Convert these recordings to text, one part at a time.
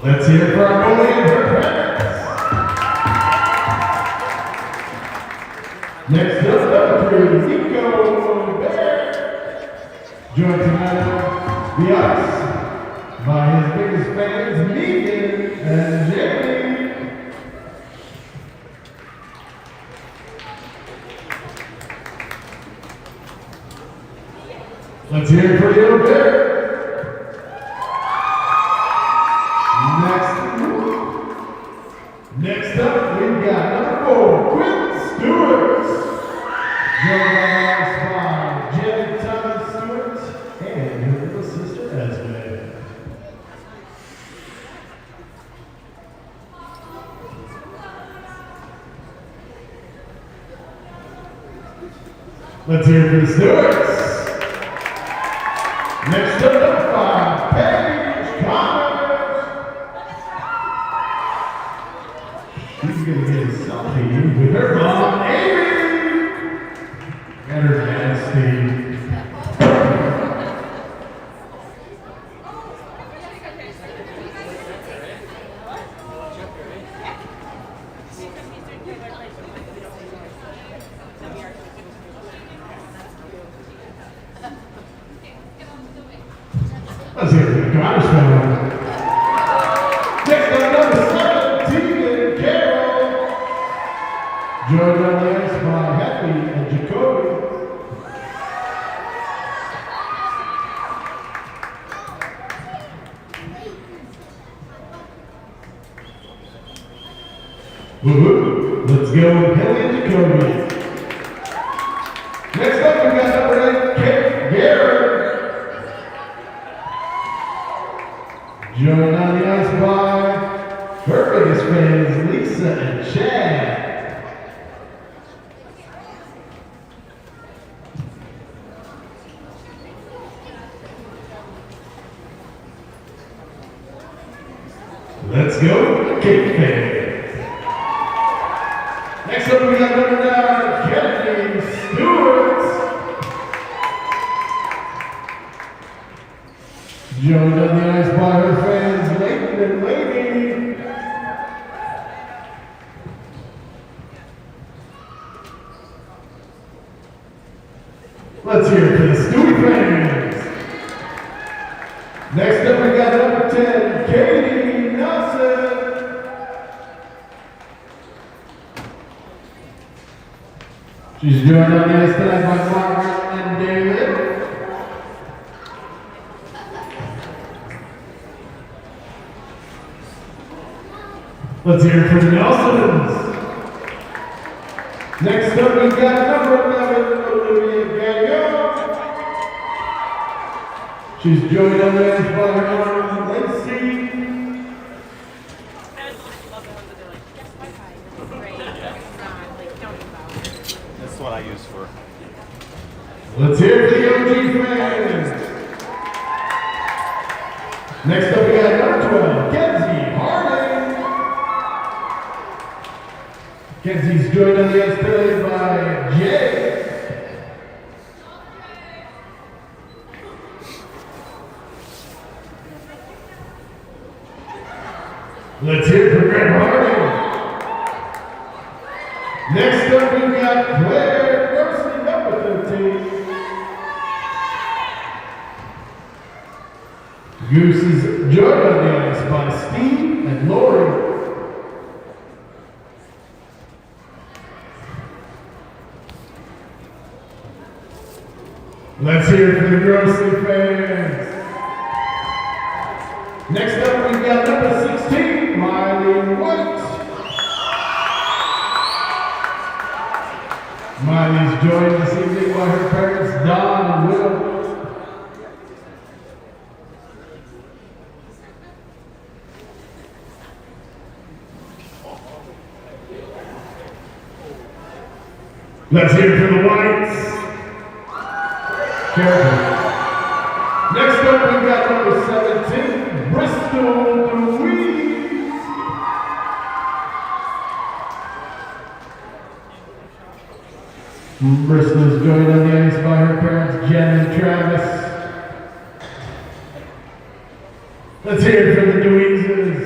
Let's hear it for our goalie and her parents. Next up, number 3, Nico Bear. Joined tonight, the ice, by his biggest fans, Megan and Jamie. Let's hear it for Nico Bear. Next up, we've got number 4, Quinn Stewart. Joined by Jen Thomas Stewart and her little sister Esme. Let's hear it for the Stewarts. Next up, number 5, Paige Connors. She's going to get a selfie with her mom, Amy, and her dad, Steve. Let's hear it for the Connors family. Next up, number 17, Carol. Joined on the ice by Happy and Jacoby. Woo-hoo. Let's go with Kelly and Jacoby. Next up, we got number 8, Kate Garrett. Joined on the ice by her biggest fans, Lisa and Chad. Let's go, Kate fans. Next up, we got number 9, Kennedy Stewart. Joined on the ice by her fans, Layton and Lady. Let's hear it for the Stewie fans. Next up, we got number 10, Katie Nelson. She's joined on the ice tonight by Margaret and David. Let's hear it for the Nelsons. Next up, we've got number 11, Olivia Gagnon. She's joined on the ice by her mom, Lacey. That's what I use for. Let's hear it for the OG fans. Next up, we got number 12, Kenzie Harding. Kenzie's joined on the ice today by Jay. Let's hear it for Greg Harding. Next up, we've got Claire Mercy, number 13. Goose is joined on the ice by Steve and Lori. Let's hear it for the Grossly fans. Next up, we've got number 16, Miley White. Miley's joined this evening by her parents, Don and Will. Let's hear it for the Whites. Careful. Next up, we've got number 17, Bristol Louise. Bristol's joined on the ice by her parents, Jen and Travis. Let's hear it for the Louises.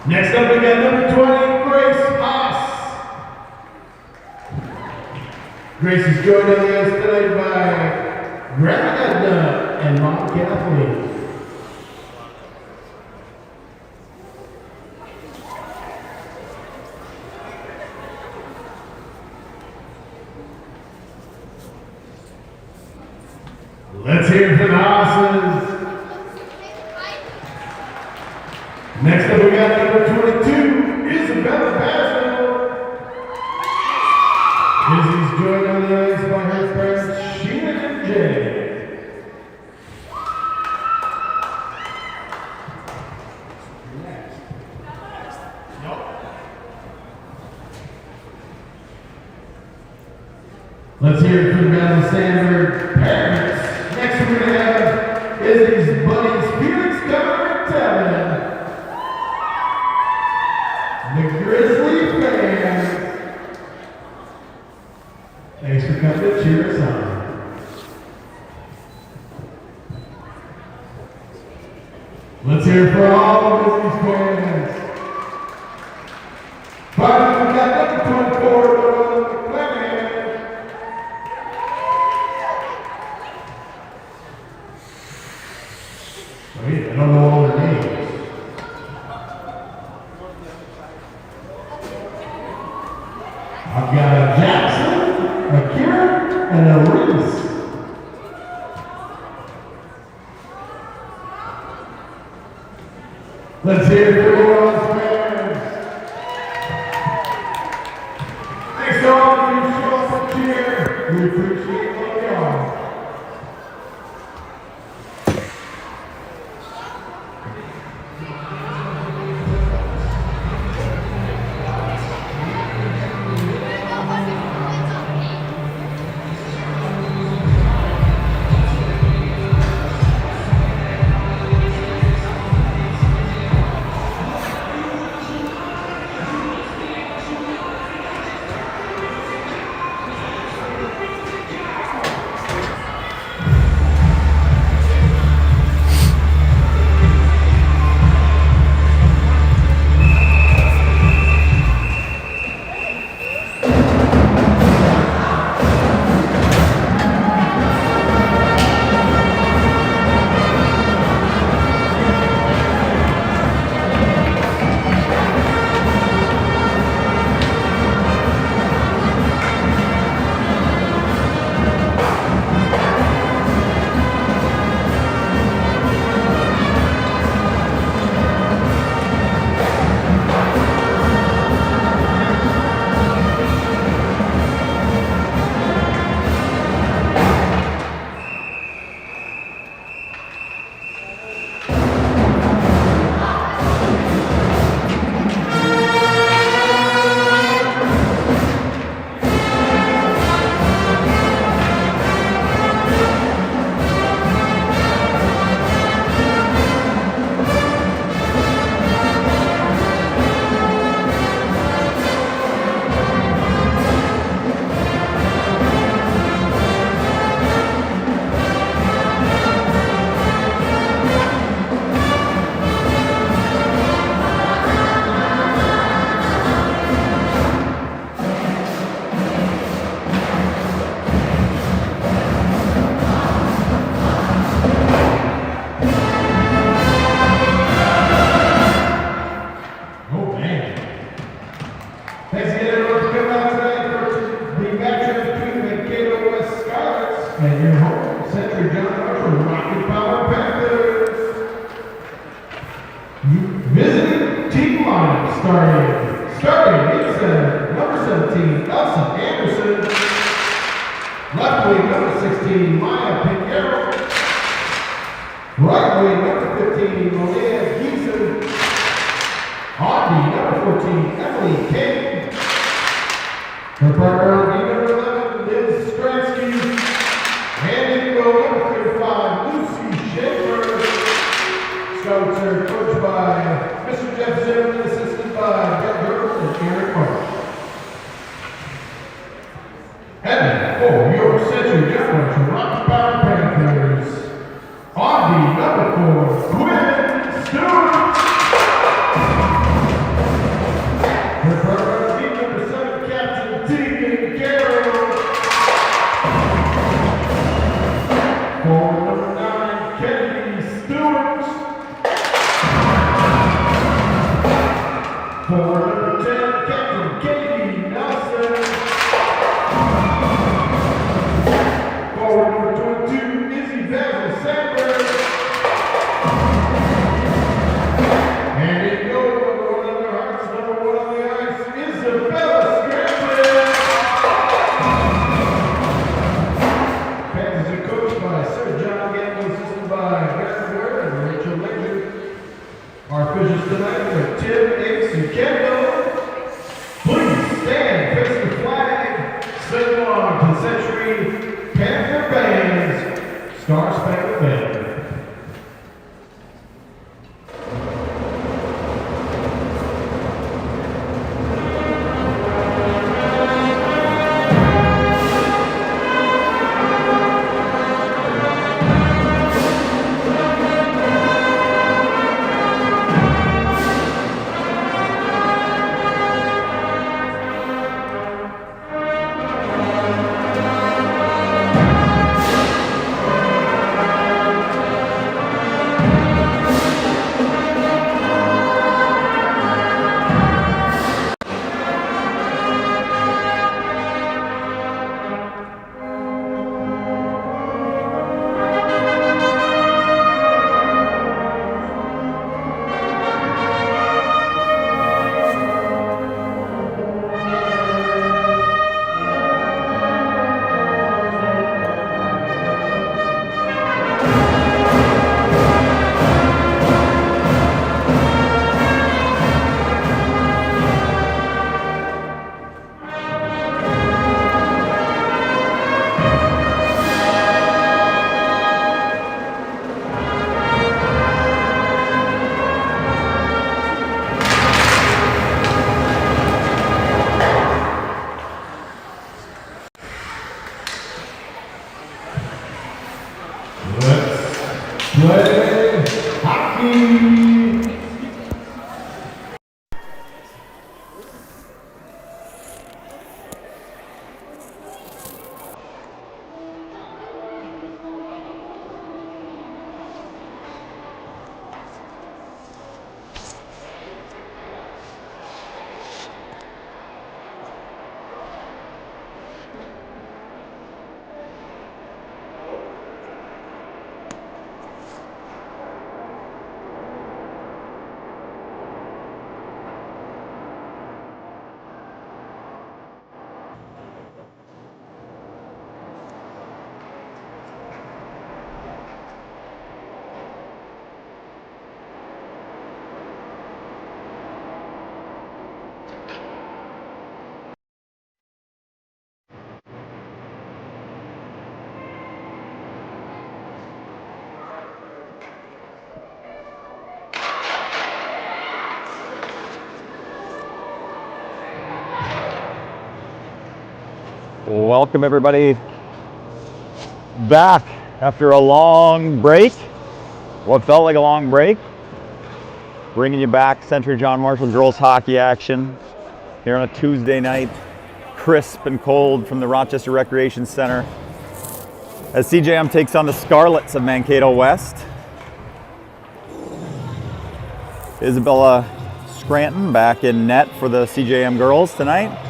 Next up, we got number 20, Grace Haas. Grace is joined on the ice tonight by Grandma Edna and Mom Kathleen. Let's hear it for the Hosses. Next up, we got number 22, Isabella Basil. Izzy's joined on the ice by her friends, Sheena and Jay. Let's hear it for the Madison Sandberg parents. Next we're going to have Izzy's buddies, Felix, Connor, and Tevin. The Grizzly fans. Thanks for coming to cheer us on. Let's hear it for all of Grizzlies fans. Finally, we got number 24, Noel McClennan. Wait, I don't know all their names. I've got a Jackson, a Kieran, and a Reese. Let's hear it for the Orleans fans. Thanks to all of you who show up and cheer. We appreciate what you are. Right wing, number 15, Monet Giesen. On the number 14, Emily Kane. Her partner on the number 11, Liz Stransky. And in goal, number 35, Lucy Schaefer. Scouts are coached by Mr. Jeff Zimmerman, assisted by Jeff Gerber and Eric Marsh. And for your Century General Toronto Power Panthers, on the number 4, Quinn Stewart. Her partner on the number 7, Captain Tegan Carroll. For number 9, Kennedy Stewart. For number 10, Captain Katie Nelson. For number 22, Izzy Basil Sandberg. And in goal, number 1 on their hearts, number 1 on the ice, Isabella Scranton. Panthers are coached by Sir John Gamble, assisted by Gareth Ware and Rachel Ledger. Our officials tonight are Tim, Ace, and Kendall. Please stand, face the flag, sing along to the Century Panther Band's Star Spangled Banner. Play hockey. Welcome everybody back after a long break. What felt like a long break. Bringing you back Century John Marshall girls hockey action here on a Tuesday night, crisp and cold from the Rochester Recreation Center as CJM takes on the Scarlets of Mankato West. Isabella Scranton back in net for the CJM girls tonight.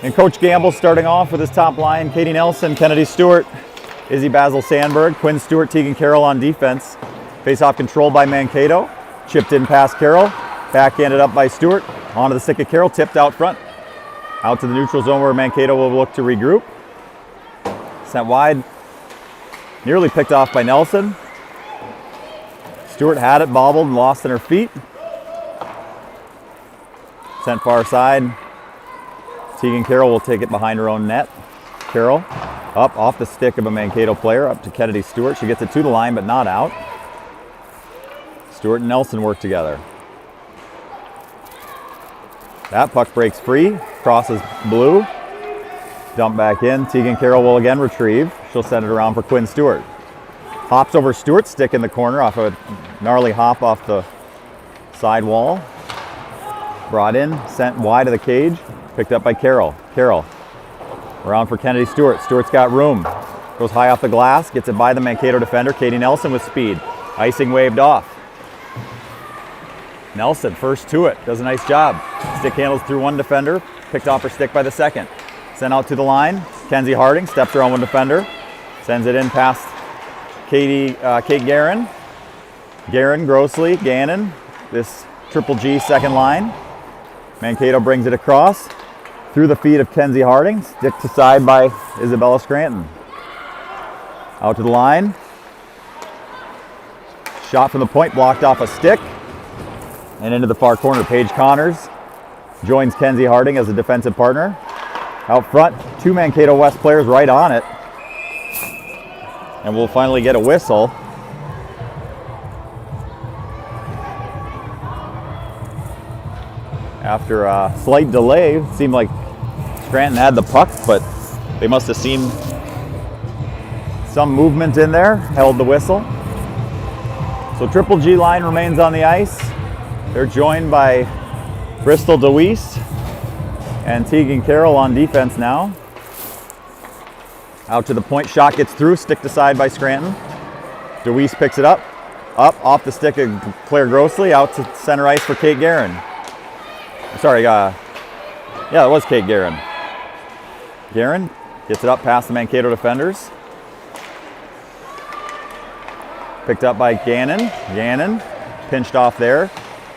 And Coach Gamble starting off with his top line, Katie Nelson, Kennedy Stewart, Izzy Basil Sandberg, Quinn Stewart, Tegan Carroll on defense. Face-off controlled by Mankato, chipped in past Carroll, backhanded up by Stewart, onto the stick of Carroll, tipped out front. Out to the neutral zone where Mankato will look to regroup. Sent wide Nearly picked off by Nelson. Stewart had it, bobbled, and lost in her feet. Sent far side. Tegan Carroll will take it behind her own net. Carroll up off the stick of a Mankato player, up to Kennedy Stewart. She gets it to the line, but not out. Stewart and Nelson work together. That puck breaks free, crosses blue. Dump back in. Tegan Carroll will again retrieve. She'll send it around for Quinn Stewart. Hops over Stewart's stick in the corner off a gnarly hop off the side wall. Brought in, sent wide of the cage. Picked up by Carroll. Carroll around for Kennedy Stewart. Stewart's got room. Goes high off the glass. Gets it by the Mankato defender. Katie Nelson with speed. Icing waved off. Nelson first to it. Does a nice job. Stick handles through one defender. Picked off her stick by the second. Sent out to the line. Kenzie Harding steps around one defender. Sends it in past Kate Guerin. Guerin, Grossley, Gannon. This Triple G second line. Mankato brings it across through the feet of Kenzie Harding. Stick to side by Isabella Scranton. Out to the line. Shot from the point, blocked off a stick. And into the far corner. Paige Connors joins Kenzie Harding as a defensive partner. Out front, two Mankato West players right on it. And we'll finally get a whistle. After a slight delay, it seemed like Scranton had the puck, but they must have seen some movement in there, held the whistle. So Triple G line remains on the ice. They're joined by Bristol DeWeese and Tegan Carroll on defense now. Out to the point, shot gets through, stick to side by Scranton. DeWeese picks it up off the stick of Claire Grossley, out to center ice for Kate Guerin. Sorry, yeah, it was Kate Guerin. Guerin gets it up past the Mankato defenders. Picked up by Gannon. Gannon pinched off there.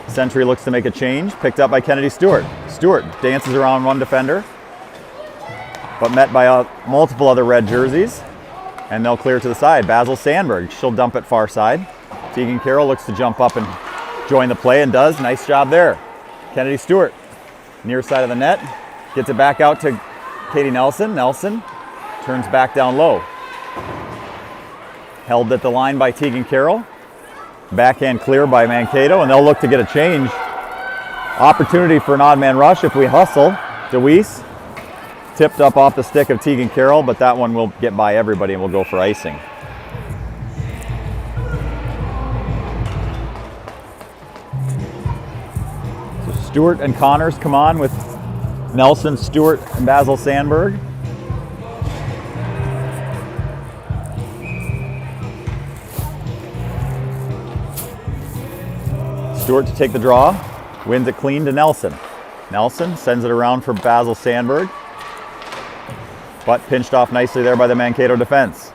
Sentry looks to make a change. Picked up by Kennedy Stewart. Stewart dances around one defender, but met by multiple other red jerseys, and they'll clear to the side. Basil Sandberg, she'll dump it far side. Tegan Carroll looks to jump up and join the play and does. Nice job there. Kennedy Stewart, near side of the net, gets it back out to Katie Nelson. Nelson turns back down low. Held at the line by Tegan Carroll. Backhand clear by Mankato, and they'll look to get a change. Opportunity for an odd man rush if we hustle. DeWeese tipped up off the stick of Tegan Carroll, but that one will get by everybody and we'll go for icing. So Stewart and Connors come on with Nelson, Stewart, and Basil Sandberg. Stewart to take the draw, wins it clean to Nelson. Nelson sends it around for Basil Sandberg, but pinched off nicely there by the Mankato defense.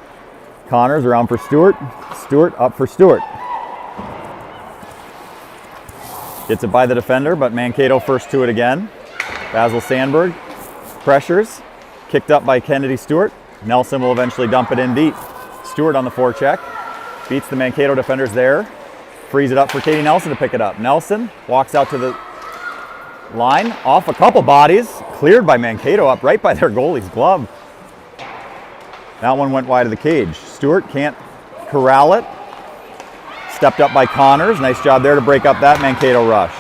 Connors around for Stewart. Stewart up for Stewart. Gets it by the defender, but Mankato first to it again. Basil Sandberg pressures, kicked up by Kennedy Stewart. Nelson will eventually dump it in deep. Stewart on the forecheck, beats the Mankato defenders there. Frees it up for Katie Nelson to pick it up. Nelson walks out to the line, off a couple bodies, cleared by Mankato, up right by their goalie's glove. That one went wide of the cage. Stewart can't corral it. Stepped up by Connors. Nice job there to break up that Mankato rush.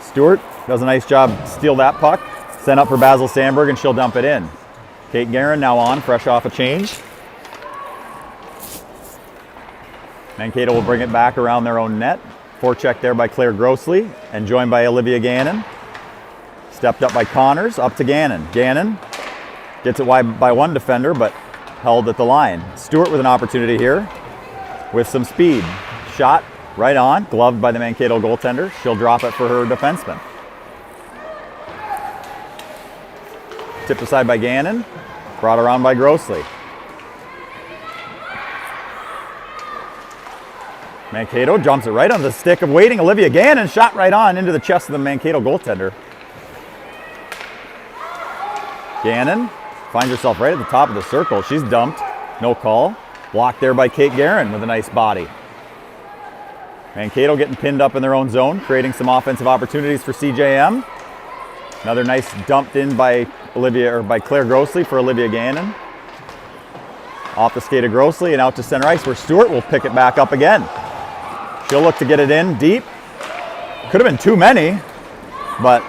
Stewart does a nice job steal that puck. Sent up for Basil Sandberg, and she'll dump it in. Kate Guerin now on, fresh off a change. Mankato will bring it back around their own net. Forecheck there by Claire Grossley and joined by Olivia Gannon. Stepped up by Connors, up to Gannon. Gannon gets it wide by one defender, but held at the line. Stewart with an opportunity here with some speed. Shot right on, gloved by the Mankato goaltender. She'll drop it for her defenseman. Tipped aside by Gannon, brought around by Grossley. Mankato jumps it right on the stick of waiting Olivia Gannon, shot right on into the chest of the Mankato goaltender. Gannon finds herself right at the top of the circle. She's dumped. No call. Blocked there by Kate Guerin with a nice body. Mankato getting pinned up in their own zone, creating some offensive opportunities for CJM. Another nice dumped in by Claire Grossley for Olivia Gannon. Off the skate of Grossley and out to center ice where Stewart will pick it back up again. She'll look to get it in deep. Could have been too many, but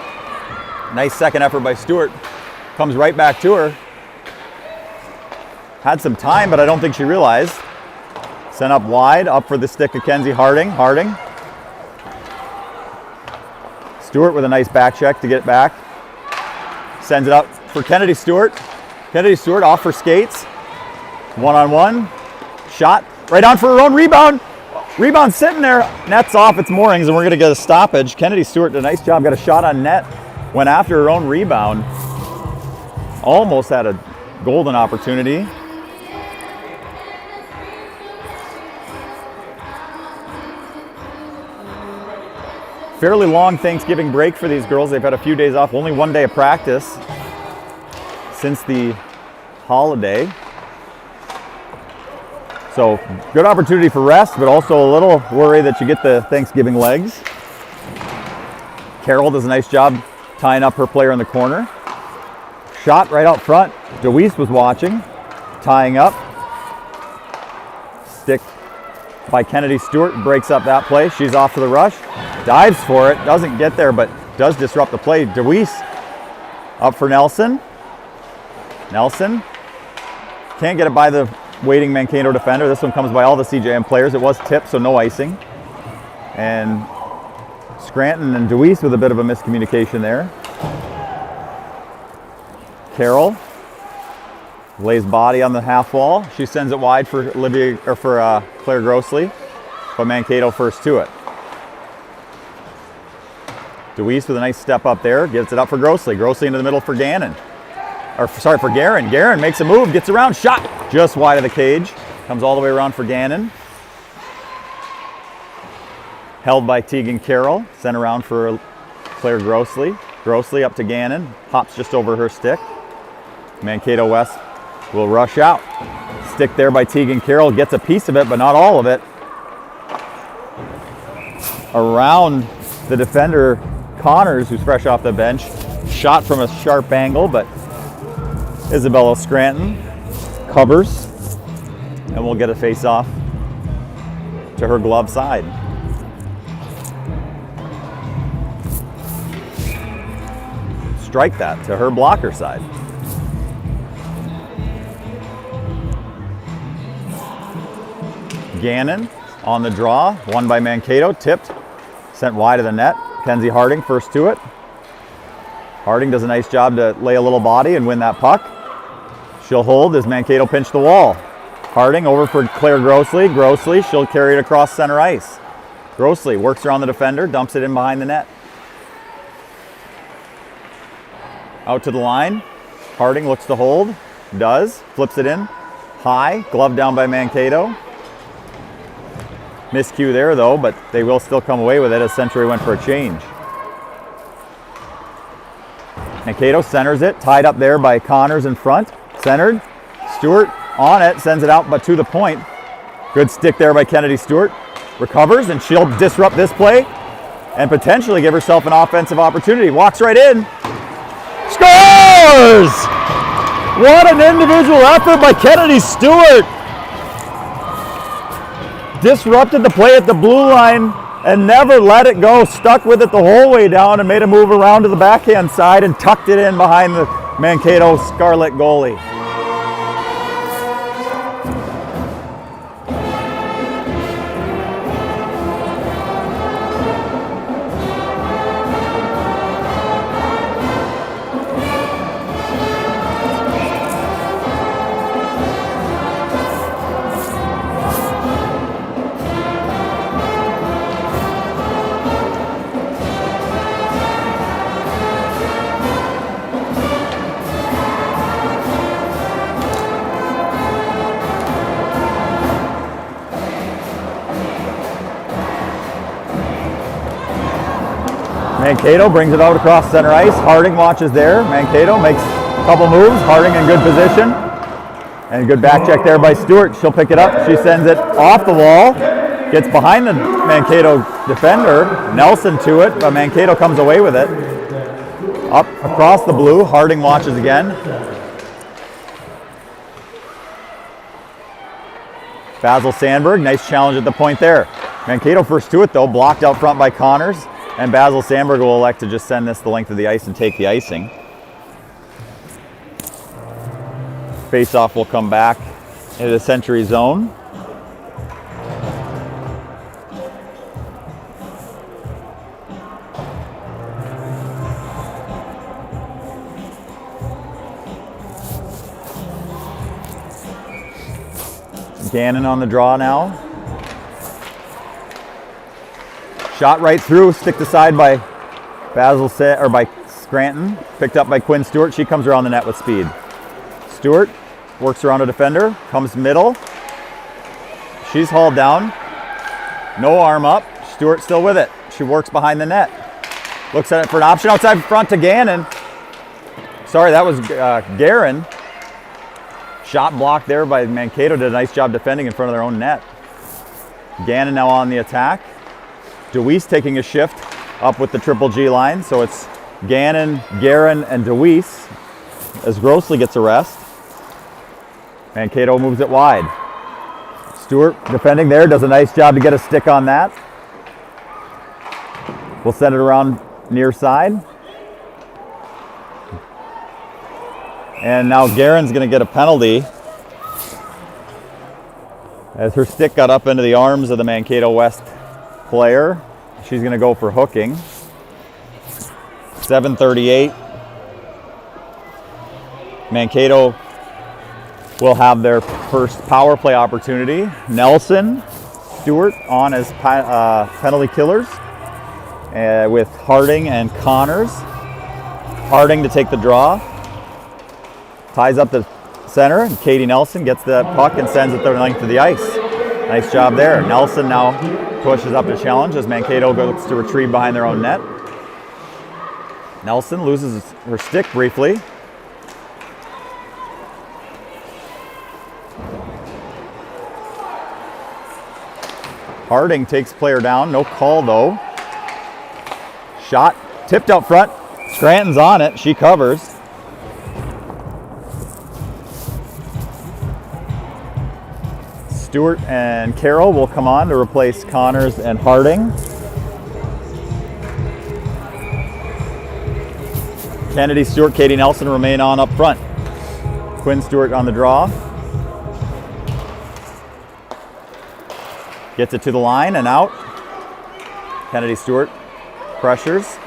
nice second effort by Stewart. Comes right back to her. Had some time, but I don't think she realized. Sent up wide, up for the stick of Kenzie Harding. Harding. Stewart with a nice back check to get it back. Sends it up for Kennedy Stewart. Kennedy Stewart off for skates. One-on-one. Shot right on for her own rebound. Rebound sitting there. Net's off its moorings, and we're going to get a stoppage. Kennedy Stewart did a nice job. Got a shot on net. Went after her own rebound. Almost had a golden opportunity. Fairly long Thanksgiving break for these girls. They've had a few days off, only one day of practice since the holiday. So good opportunity for rest, but also a little worry that you get the Thanksgiving legs. Carroll does a nice job tying up her player in the corner. Shot right out front. DeWeese was watching, tying up. Stick by Kennedy Stewart, breaks up that play. She's off to the rush. Dives for it, doesn't get there, but does disrupt the play. DeWeese up for Nelson. Nelson can't get it by the waiting Mankato defender. This one comes by all the CJM players. It was tipped, so no icing. And Scranton and DeWeese with a bit of a miscommunication there. Carroll lays body on the half wall. She sends it wide for Claire Grossley, but Mankato first to it. DeWeese with a nice step up there, gets it up for Grossley. Grossley into the middle for Gannon. For Guerin. Guerin makes a move, gets around, shot just wide of the cage. Comes all the way around for Gannon. Held by Tegan Carroll, sent around for Claire Grossley. Grossley up to Gannon, hops just over her stick. Mankato West will rush out. Stick there by Tegan Carroll, gets a piece of it, but not all of it. Around the defender, Connors, who's fresh off the bench. Shot from a sharp angle, but Isabella Scranton covers, and we'll get a face-off to her glove side. Strike that to her blocker side. Gannon on the draw, won by Mankato, tipped, sent wide of the net. Kenzie Harding first to it. Harding does a nice job to lay a little body and win that puck. She'll hold as Mankato pinch the wall. Harding over for Claire Grossley. Grossley, she'll carry it across center ice. Grossley works around the defender, dumps it in behind the net. Out to the line. Harding looks to hold. Does. Flips it in. High. Glove down by Mankato. Miscue there though, but they will still come away with it as Century went for a change. Mankato centers it. Tied up there by Connors in front. Centered. Stewart on it. Sends it out, but to the point. Good stick there by Kennedy Stewart. Recovers, and she'll disrupt this play and potentially give herself an offensive opportunity. Walks right in. Scores! What an individual effort by Kennedy Stewart. Disrupted the play at the blue line and never let it go. Stuck with it the whole way down and made a move around to the backhand side and tucked it in behind the Mankato Scarlet goalie. Mankato brings it out across center ice. Harding watches there. Mankato makes Couple moves, Harding in good position. And good back check there by Stewart. She'll pick it up. She sends it off the wall. Gets behind the Mankato defender. Nelson to it, but Mankato comes away with it. Up across the blue. Harding watches again. Basil Sandberg, nice challenge at the point there. Mankato first to it though, blocked out front by Connors. And Basil Sandberg will elect to just send this the length of the ice and take the icing. Face-off will come back into the Century zone. Gannon on the draw now. Shot right through, sticked aside by by Scranton. Picked up by Quinn Stewart. She comes around the net with speed. Stewart works around a defender, comes middle. She's hauled down. No arm up. Stewart still with it. She works behind the net. Looks at it for an option outside front to Gannon. Sorry, that was Guerin. Shot blocked there by Mankato. Did a nice job defending in front of their own net. Gannon now on the attack. DeWeese taking a shift up with the Triple G line. So it's Gannon, Guerin, and DeWeese as Grossley gets a rest. Mankato moves it wide. Stewart defending there, does a nice job to get a stick on that. We'll send it around near side. And now Guerin's going to get a penalty as her stick got up into the arms of the Mankato West player. She's going to go for hooking. 7:38. Mankato will have their first power play opportunity. Nelson, Stewart on as penalty killers with Harding and Connors. Harding to take the draw. Ties up the center, and Katie Nelson gets the puck and sends it the length of the ice. Nice job there. Nelson now pushes up to challenge as Mankato looks to retrieve behind their own net. Nelson loses her stick briefly. Harding takes player down, no call though. Shot tipped out front. Scranton's on it, she covers. Stewart and Carroll will come on to replace Connors and Harding. Kennedy, Stewart, Katie Nelson remain on up front. Quinn Stewart on the draw. Gets it to the line and out. Kennedy Stewart pressures.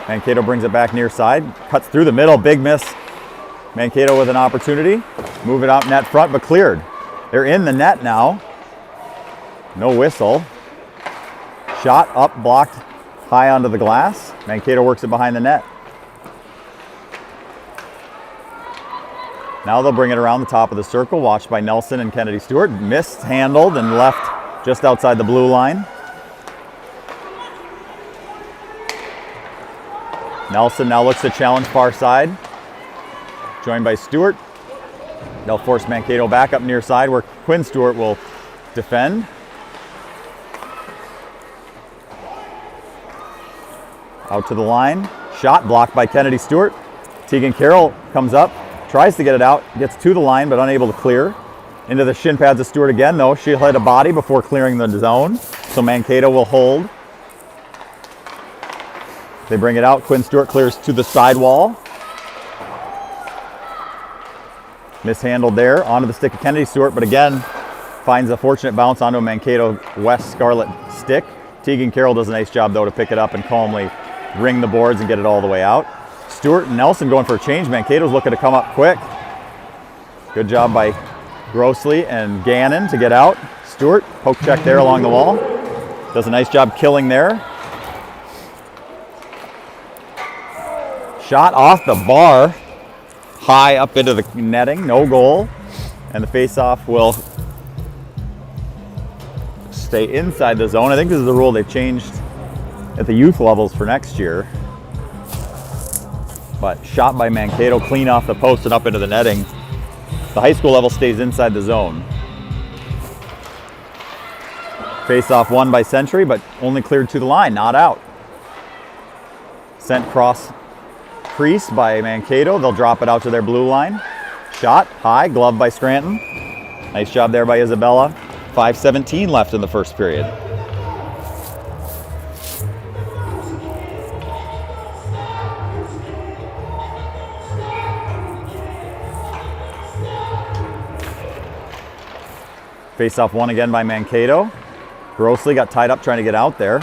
Mankato brings it back near side. Cuts through the middle, big miss. Mankato with an opportunity. Move it out net front, but cleared. They're in the net now. No whistle. Shot up, blocked high onto the glass. Mankato works it behind the net. Now they'll bring it around the top of the circle, watched by Nelson and Kennedy Stewart. Mishandled and left just outside the blue line. Nelson now looks to challenge far side. Joined by Stewart. They'll force Mankato back up near side where Quinn Stewart will defend. Out to the line. Shot blocked by Kennedy Stewart. Tegan Carroll comes up, tries to get it out, gets to the line but unable to clear. Into the shin pads of Stewart again though. She'll hit a body before clearing the zone. So Mankato will hold. They bring it out. Quinn Stewart clears to the sidewall. Mishandled there, onto the stick of Kennedy Stewart, but again, finds a fortunate bounce onto a Mankato West Scarlet stick. Tegan Carroll does a nice job though to pick it up and calmly ring the boards and get it all the way out. Stewart and Nelson going for a change. Mankato's looking to come up quick. Good job by Grossley and Gannon to get out. Stewart, poke check there along the wall. Does a nice job killing there. Shot off the bar. High up into the netting, no goal. And the face-off will stay inside the zone. I think this is the rule they've changed at the youth levels for next year. but shot by Mankato, clean off the post and up into the netting. The high school level stays inside the zone. Face-off won by Century, but only cleared to the line, not out. Sent cross crease by Mankato. They'll drop it out to their blue line. Shot, high, glove by Scranton. Nice job there by Isabella. 5:17 left in the first period. Face-off won again by Mankato. Grossly got tied up trying to get out there.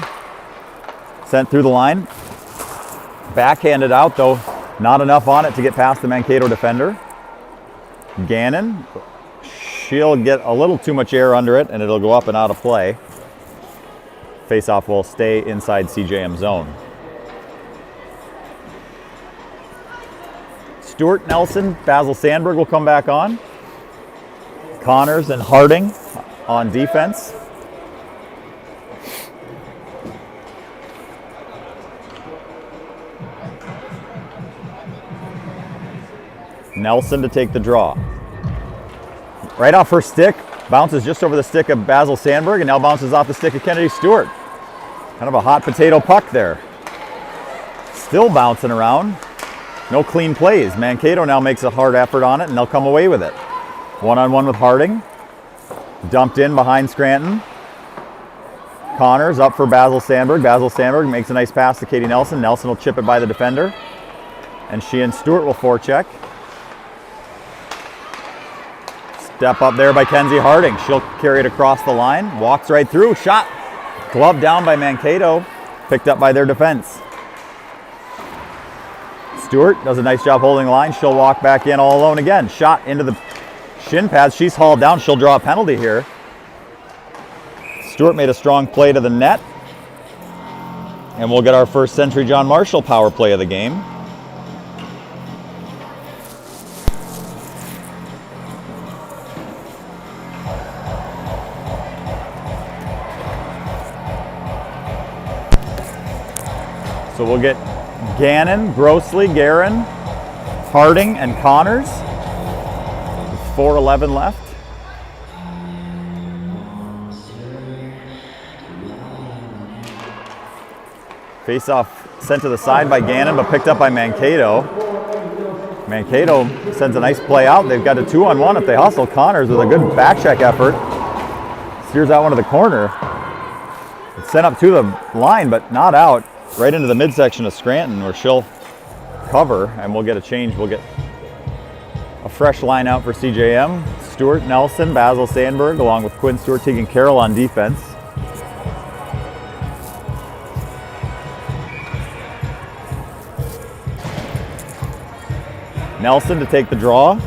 Sent through the line. Backhanded out though, not enough on it to get past the Mankato defender. Gannon, she'll get a little too much air under it and it'll go up and out of play. Face-off will stay inside CJM zone. Stewart, Nelson, Basil Sandberg will come back on. Connors and Harding on defense. Nelson to take the draw. Right off her stick, bounces just over the stick of Basil Sandberg and now bounces off the stick of Kennedy Stewart. Kind of a hot potato puck there. Still bouncing around. No clean plays. Mankato now makes a hard effort on it and they'll come away with it. One-on-one with Harding. Dumped in behind Scranton. Connors up for Basil Sandberg. Basil Sandberg makes a nice pass to Katie Nelson. Nelson will chip it by the defender. And she and Stewart will forecheck. Step up there by Kenzie Harding. She'll carry it across the line. Walks right through. Shot. Glove down by Mankato. Picked up by their defense. Stewart does a nice job holding the line. She'll walk back in all alone again. Shot into the shin pads. She's hauled down. She'll draw a penalty here. Stewart made a strong play to the net. And we'll get our first Century John Marshall power play of the game. So we'll get Gannon, Grossly, Guerin, Harding, and Connors. 4:11 left. Face-off sent to the side by Gannon, but picked up by Mankato. Mankato sends a nice play out. They've got a 2-on-1 if they hustle. Connors with a good back check effort. Steers out one to the corner. It's sent up to the line, but not out. Right into the midsection of Scranton where she'll cover and we'll get a change. We'll get a fresh line out for CJM. Stewart, Nelson, Basil Sandberg along with Quinn Stewart, Tegan Carroll on defense. Nelson to take the draw.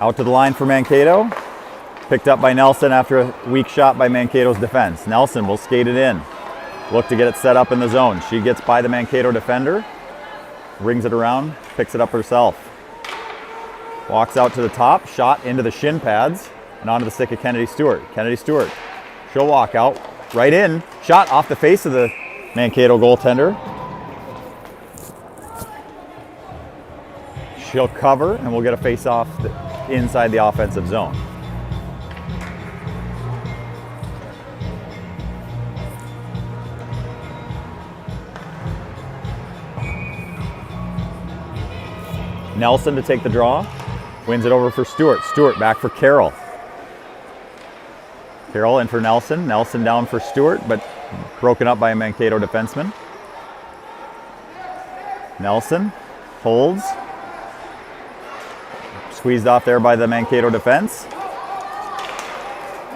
Out to the line for Mankato. Picked up by Nelson after a weak shot by Mankato's defense. Nelson will skate it in. Look to get it set up in the zone. She gets by the Mankato defender, rings it around, picks it up herself. Walks out to the top, shot into the shin pads, and onto the stick of Kennedy Stewart. Kennedy Stewart, she'll walk out, right in, shot off the face of the Mankato goaltender. She'll cover, and we'll get a face-off inside the offensive zone. Nelson to take the draw, wins it over for Stewart. Stewart back for Carroll. Carroll in for Nelson. Nelson down for Stewart, but broken up by a Mankato defenseman. Nelson holds. Squeezed off there by the Mankato defense.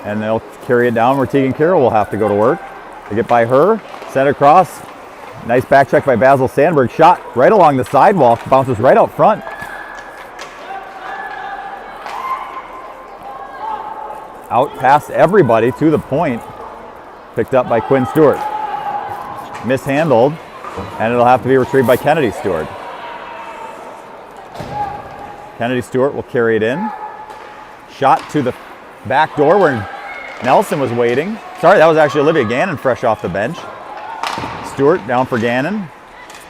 And they'll carry it down where Tegan Carroll will have to go to work. They get by her, send it across. Nice back check by Basil Sandberg. Shot right along the sidewalk, bounces right out front. Out past everybody to the point. Picked up by Quinn Stewart. Mishandled, and it'll have to be retrieved by Kennedy Stewart. Kennedy Stewart will carry it in. Shot to the back door where Nelson was waiting. Sorry, that was actually Olivia Gannon fresh off the bench. Stewart down for Gannon.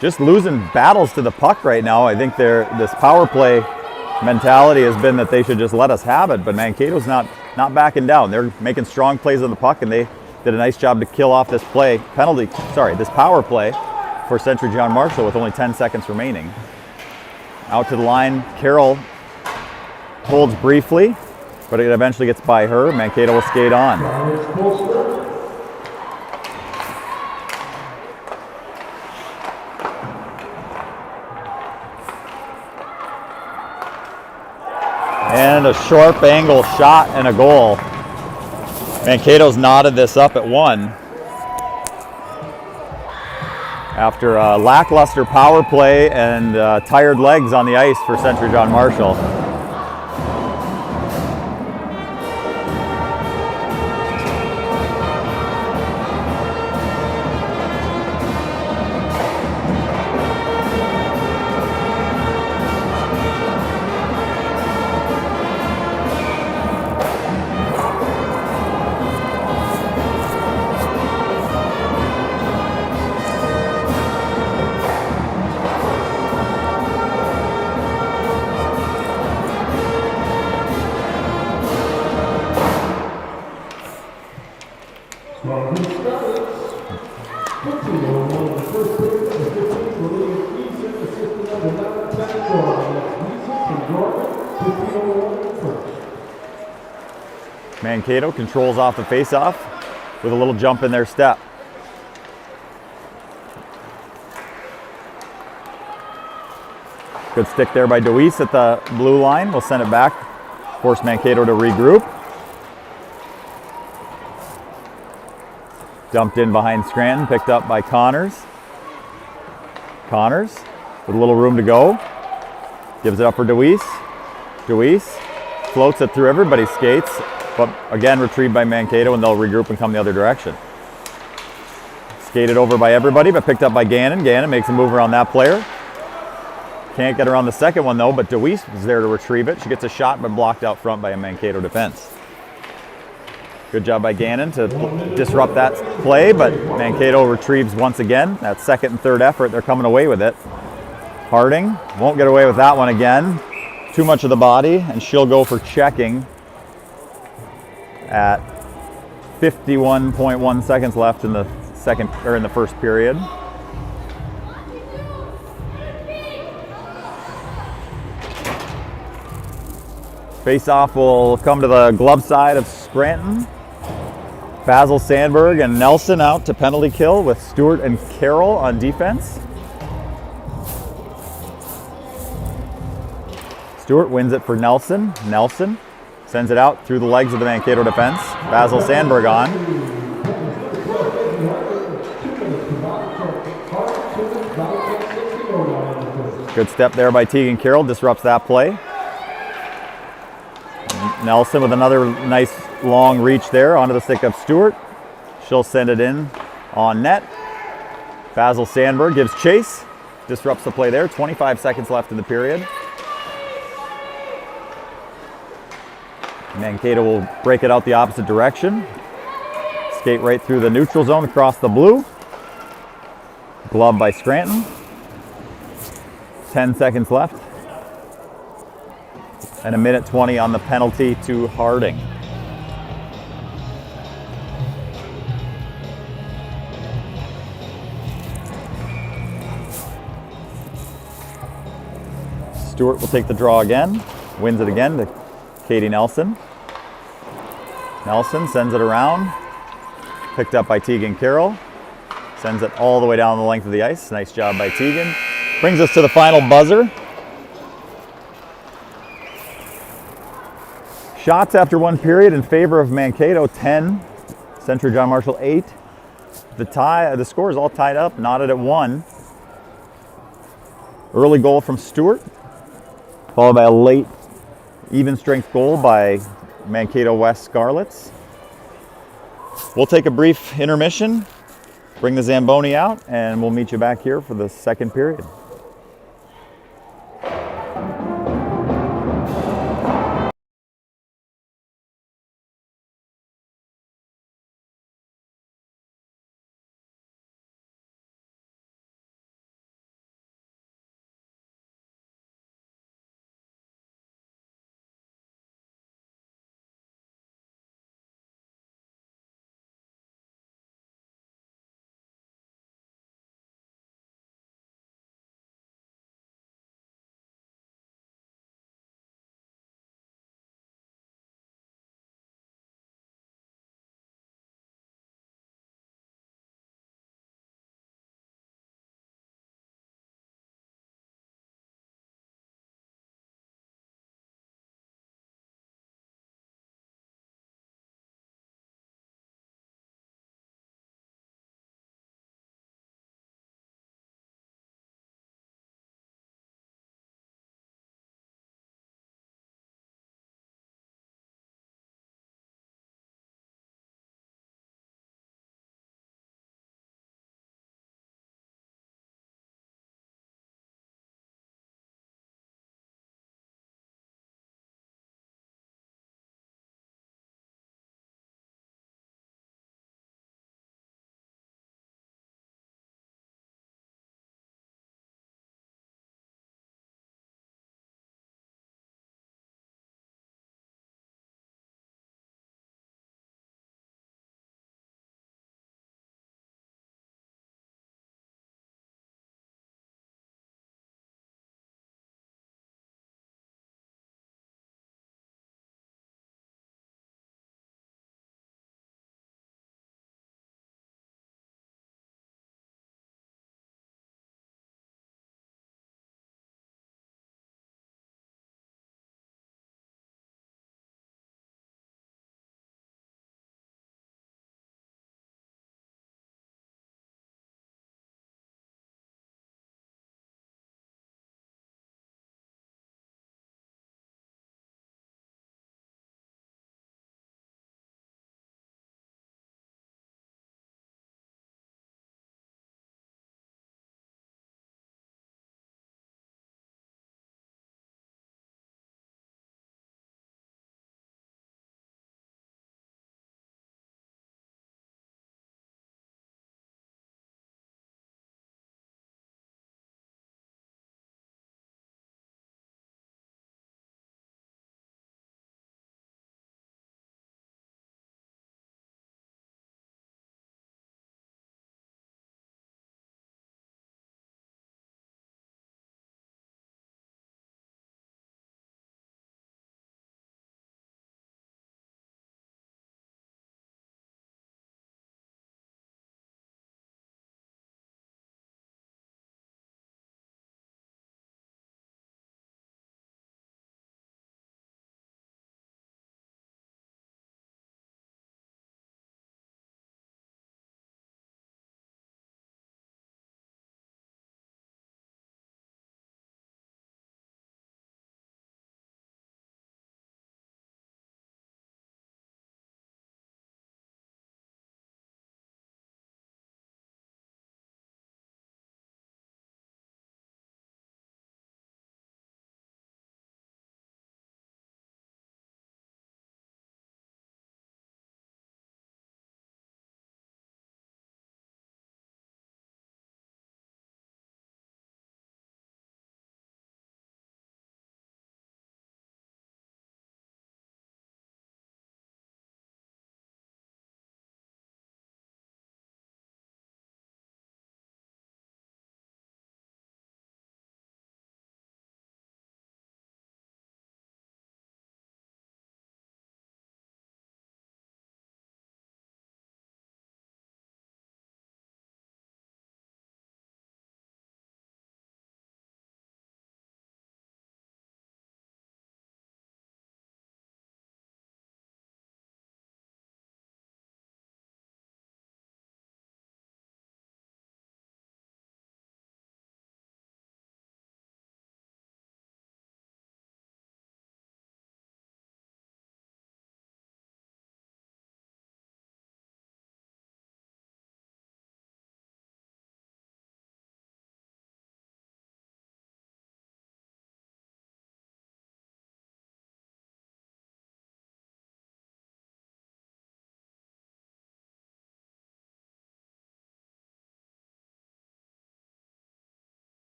just losing battles to the puck right now. I think this power play mentality has been that they should just let us have it, but Mankato's not backing down. They're making strong plays on the puck, and they did a nice job to kill off this this power play for Century John Marshall with only 10 seconds remaining. Out to the line, Carroll holds briefly, but it eventually gets by her. Mankato will skate on. And a sharp angle shot and a goal. Mankato's knotted this up at 1. After a lackluster power play and tired legs on the ice for Century John Marshall. Mankato controls off the face-off with a little jump in their step. Good stick there by Deweese at the blue line. We'll send it back, force Mankato to regroup. Dumped in behind Scranton, picked up by Connors. Connors with a little room to go. Gives it up for Deweese. Deweese floats it through everybody's skates, but again retrieved by Mankato, and they'll regroup and come the other direction. Skated over by everybody, but picked up by Gannon. Gannon makes a move around that player. Can't get around the second one though, but Deweese was there to retrieve it. She gets a shot, but blocked out front by a Mankato defense. Good job by Gannon to disrupt that play, but Mankato retrieves once again. That second and third effort, they're coming away with it. Harding won't get away with that one again. Too much of the body, and she'll go for checking at 51.1 seconds left in the first period. Face-off will come to the glove side of Scranton. Basil Sandberg and Nelson out to penalty kill with Stewart and Carroll on defense. Stewart wins it for Nelson. Nelson sends it out through the legs of the Mankato defense. Basil Sandberg on. Good step there by Tegan Carroll, disrupts that play. Nelson with another nice long reach there onto the stick of Stewart. She'll send it in on net. Basil Sandberg gives chase, disrupts the play there. 25 seconds left in the period. Mankato will break it out the opposite direction. Skate right through the neutral zone across the blue. Glove by Scranton. 10 seconds left. And a minute 20 on the penalty to Harding. Stewart will take the draw again, wins it again to Katie Nelson. Nelson sends it around, picked up by Tegan Carroll, sends it all the way down the length of the ice. Nice job by Tegan. Brings us to the final buzzer. Shots after one period in favor of Mankato, 10. Century John Marshall, 8. The score is all tied up, knotted at 1. Early goal from Stewart, followed by a late even strength goal by Mankato West Scarlets. We'll take a brief intermission, bring the Zamboni out, and we'll meet you back here for the second period.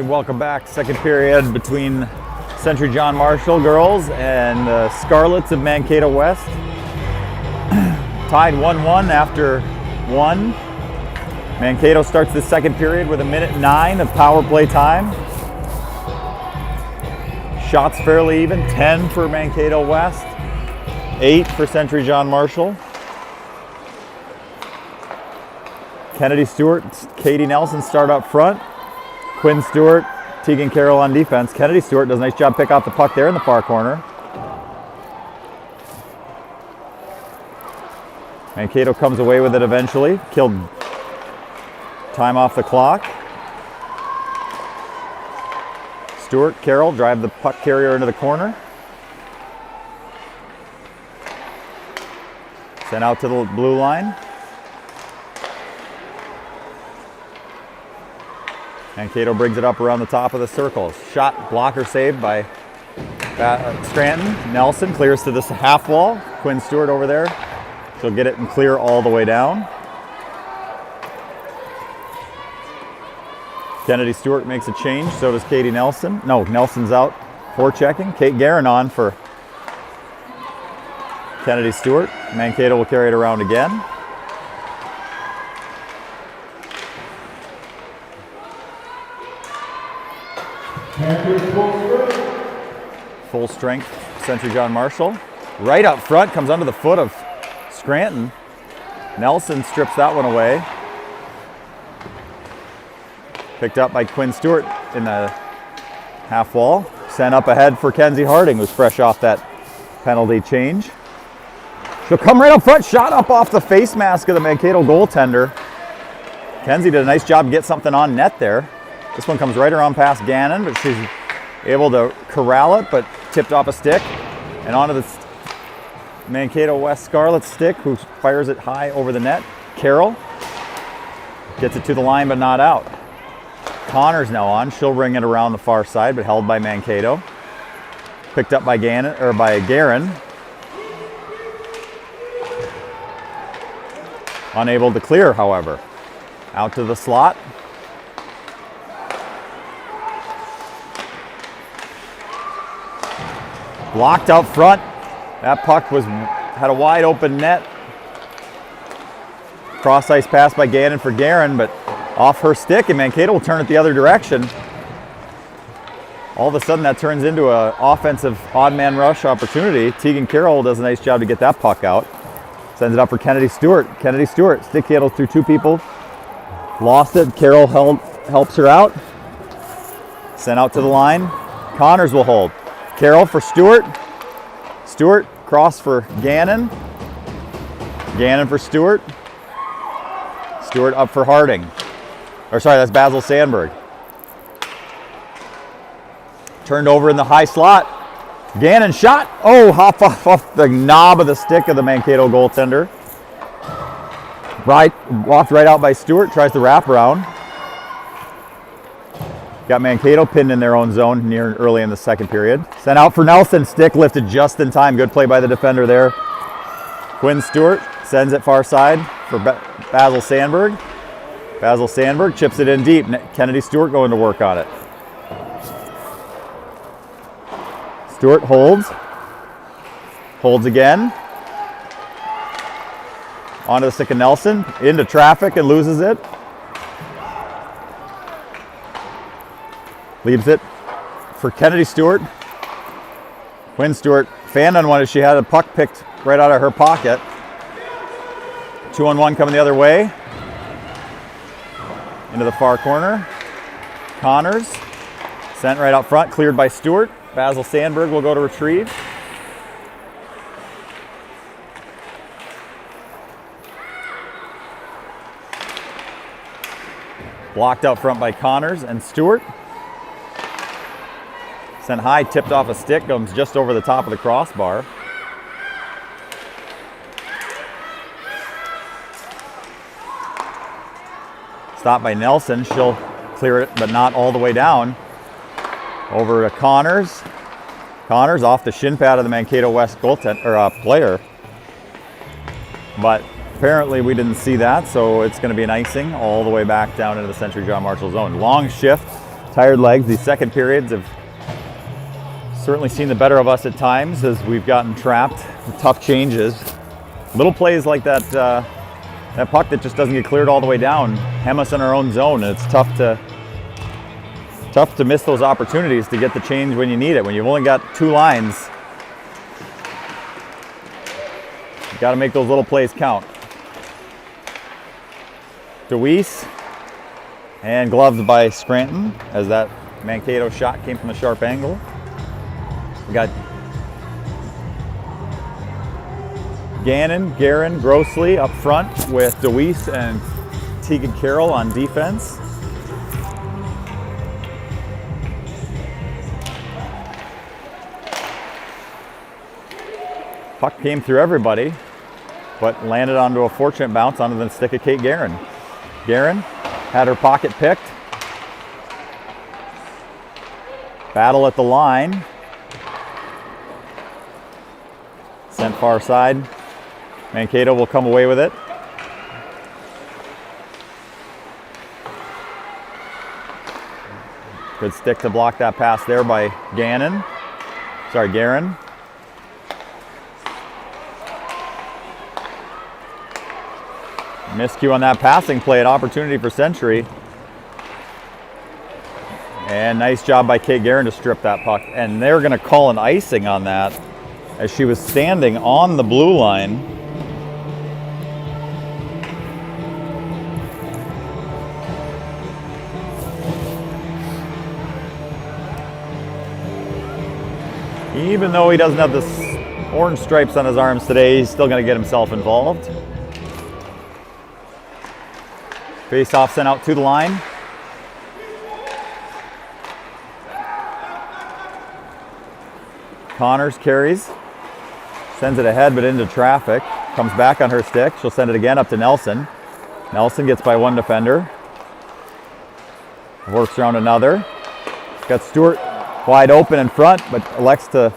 right, welcome back. Second period between Century John Marshall girls and the Scarlets of Mankato West. Tied 1-1 after 1. Mankato starts the second period with 1:09 of power play time. Shots fairly even, 10 for Mankato West, 8 for Century John Marshall. Kennedy Stewart, Katie Nelson start up front. Quinn Stewart, Tegan Carroll on defense. Kennedy Stewart does a nice job pick off the puck there in the far corner. Mankato comes away with it eventually. Killed time off the clock. Stewart, Carroll drive the puck carrier into the corner. Sent out to the blue line. Mankato brings it up around the top of the circle. Shot blocker saved by Scranton. Nelson clears to this half wall. Quinn Stewart over there. She'll get it and clear all the way down. Kennedy Stewart makes a change, so does Katie Nelson. No, Nelson's out forechecking. Kate Guerin on for Kennedy Stewart. Mankato will carry it around again. Full strength Century John Marshall. Right up front, comes under the foot of Scranton. Nelson strips that one away. Picked up by Quinn Stewart in the half wall. Sent up ahead for Kenzie Harding, who's fresh off that penalty change. She'll come right up front, shot up off the face mask of the Mankato goaltender. Kenzie did a nice job to get something on net there. This one comes right around past Gannon, but she's able to corral it, but tipped off a stick and onto the Mankato West Scarlet stick, who fires it high over the net. Carroll gets it to the line, but not out. Connor's now on. She'll ring it around the far side, but held by Mankato. Picked up by Gannon or by Guerin. Unable to clear, however. Out to the slot. Blocked out front. That puck had a wide open net. Cross ice pass by Gannon for Guerin, but off her stick, and Mankato will turn it the other direction. All of a sudden that turns into an offensive odd man rush opportunity. Tegan Carroll does a nice job to get that puck out. Sends it up for Kennedy Stewart. Kennedy Stewart stick handles through two people. Lost it. Carroll helps her out. Sent out to the line. Connors will hold. Carroll for Stewart. Stewart cross for Gannon. Gannon for Stewart. Stewart up for Harding. Or sorry, that's Basil Sandberg. Turned over in the high slot. Gannon shot. Oh, hop off the knob of the stick of the Mankato goaltender. Walked right out by Stewart. Tries to wrap around. Got Mankato pinned in their own zone near early in the second period. Sent out for Nelson. Stick lifted just in time. Good play by the defender there. Quinn Stewart sends it far side for Basil Sandberg. Basil Sandberg chips it in deep. Kennedy Stewart going to work on it. Stewart holds. Holds again. Onto the stick of Nelson. Into traffic and loses it. Leaves it for Kennedy Stewart. Quinn Stewart fanned on one as she had a puck picked right out of her pocket. 2-on-1 coming the other way. Into the far corner. Connors sent right out front, cleared by Stewart. Basil Sandberg will go to retrieve. Blocked out front by Connors and Stewart. Sent high, tipped off a stick, comes just over the top of the crossbar. Stopped by Nelson. She'll clear it, but not all the way down. Over to Connors. Connors off the shin pad of the Mankato West player. But apparently we didn't see that, so it's going to be an icing all the way back down into the Century John Marshall zone. Long shift tired legs. These second periods have certainly seen the better of us at times as we've gotten trapped with tough changes. Little plays like that, that puck that just doesn't get cleared all the way down, hem us in our own zone, and it's tough to miss those opportunities to get the change when you need it. When you've only got 2 lines, you got to make those little plays count. DeWeese, and gloved by Scranton as that Mankato shot came from a sharp angle. We got Gannon, Guerin, Grossly up front with DeWeese and Tegan Carroll on defense. Puck came through everybody, but landed onto a fortunate bounce onto the stick of Kate Guerin. Guerin had her pocket picked. Battle at the line. Sent far side. Mankato will come away with it. Good stick to block that pass there by Guerin. Miscue on that passing play, an opportunity for Century. And nice job by Kate Guerin to strip that puck. And they're going to call an icing on that as she was standing on the blue line. Even though he doesn't have the orange stripes on his arms today, he's still going to get himself involved. Face-off sent out to the line. Connors carries, sends it ahead but into traffic. Comes back on her stick. She'll send it again up to Nelson. Nelson gets by one defender. Works around another. Got Stewart wide open in front, but elects to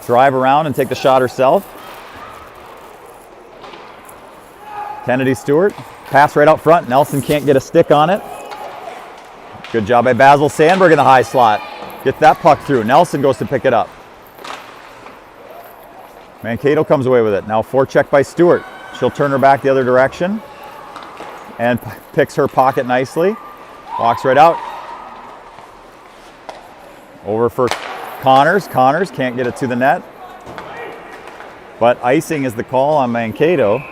drive around and take the shot herself. Kennedy Stewart. Pass right out front. Nelson can't get a stick on it. Good job by Basil Sandberg in the high slot. Gets that puck through. Nelson goes to pick it up. Mankato comes away with it. Now forecheck by Stewart. She'll turn her back the other direction and picks her pocket nicely. Walks right out. Over for Connors. Connors can't get it to the net. But icing is the call on Mankato.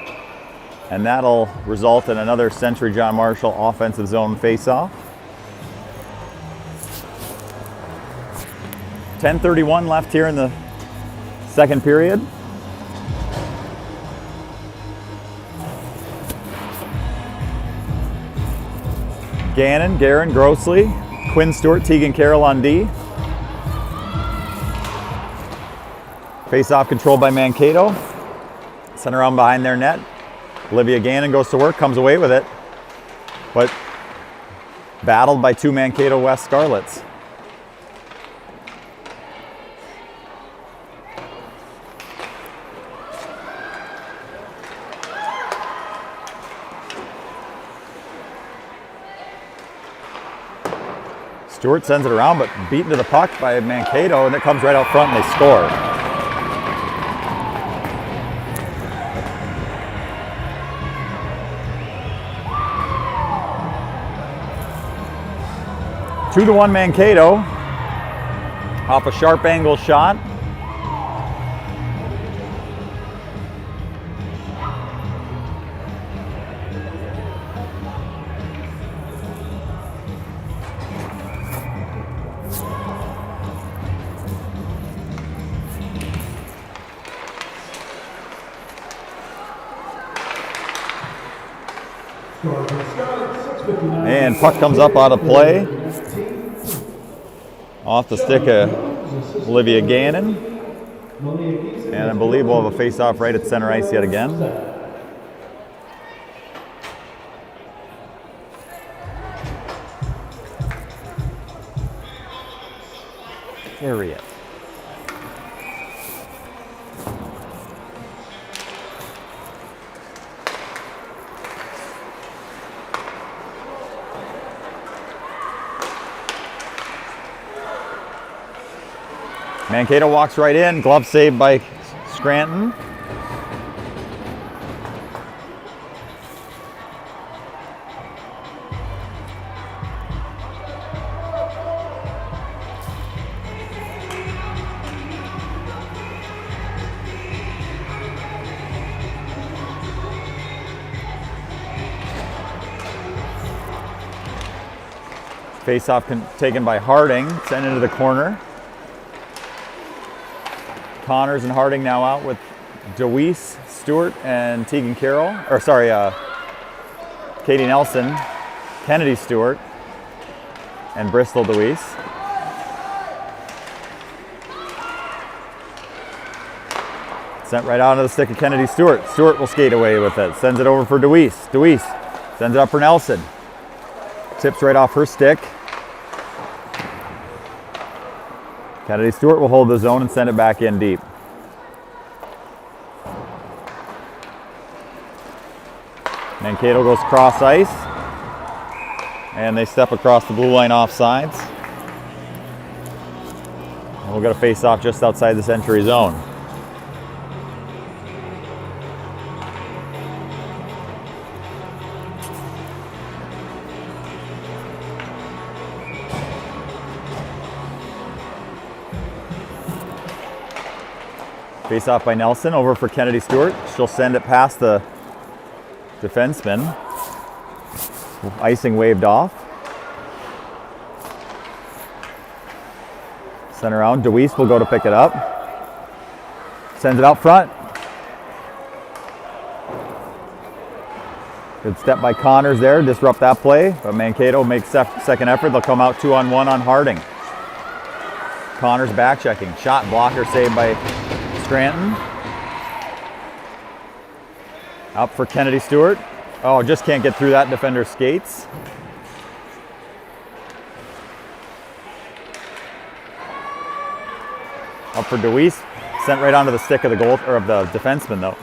And that'll result in another Century John Marshall offensive zone faceoff. 10:31 left here in the second period. Gannon, Guerin, Grossly, Quinn Stewart, Tegan Carroll on D. Face-off controlled by Mankato. Sent around behind their net. Olivia Gannon goes to work, comes away with it, but battled by 2 Mankato West Scarlets. Stewart sends it around, but beaten to the puck by Mankato, and it comes right out front and they score. Two to 1 Mankato off a sharp angle shot. And puck comes up out of play. Off the stick of Olivia Gannon. And I believe we'll have a face-off right at center ice yet again. Carry it. Mankato walks right in. Glove saved by Scranton. Face-off taken by Harding, sent into the corner. Connors and Harding now out with Deweese, Stewart, and Tegan Carroll. Or sorry, Katie Nelson, Kennedy Stewart, and Bristol Deweese. Sent right onto the stick of Kennedy Stewart. Stewart will skate away with it. Sends it over for Deweese. Deweese sends it up for Nelson. Tips right off her stick. Kennedy Stewart will hold the zone and send it back in deep. Mankato goes cross ice. And they step across the blue line offsides. And we'll get a face-off just outside the century zone. Face off by Nelson, over for Kennedy Stewart. She'll send it past the defenseman. Icing waved off. Send around, Deweese will go to pick it up. Sends it out front. Good step by Connors there, disrupt that play. But Mankato makes second effort. They'll come out 2-on-1 on Harding. Connors back checking. Shot blocker saved by Scranton. Up for Kennedy Stewart. Oh, just can't get through that defender's skates. Up for Deweese. Sent right onto the stick of the goal or of the defenseman though.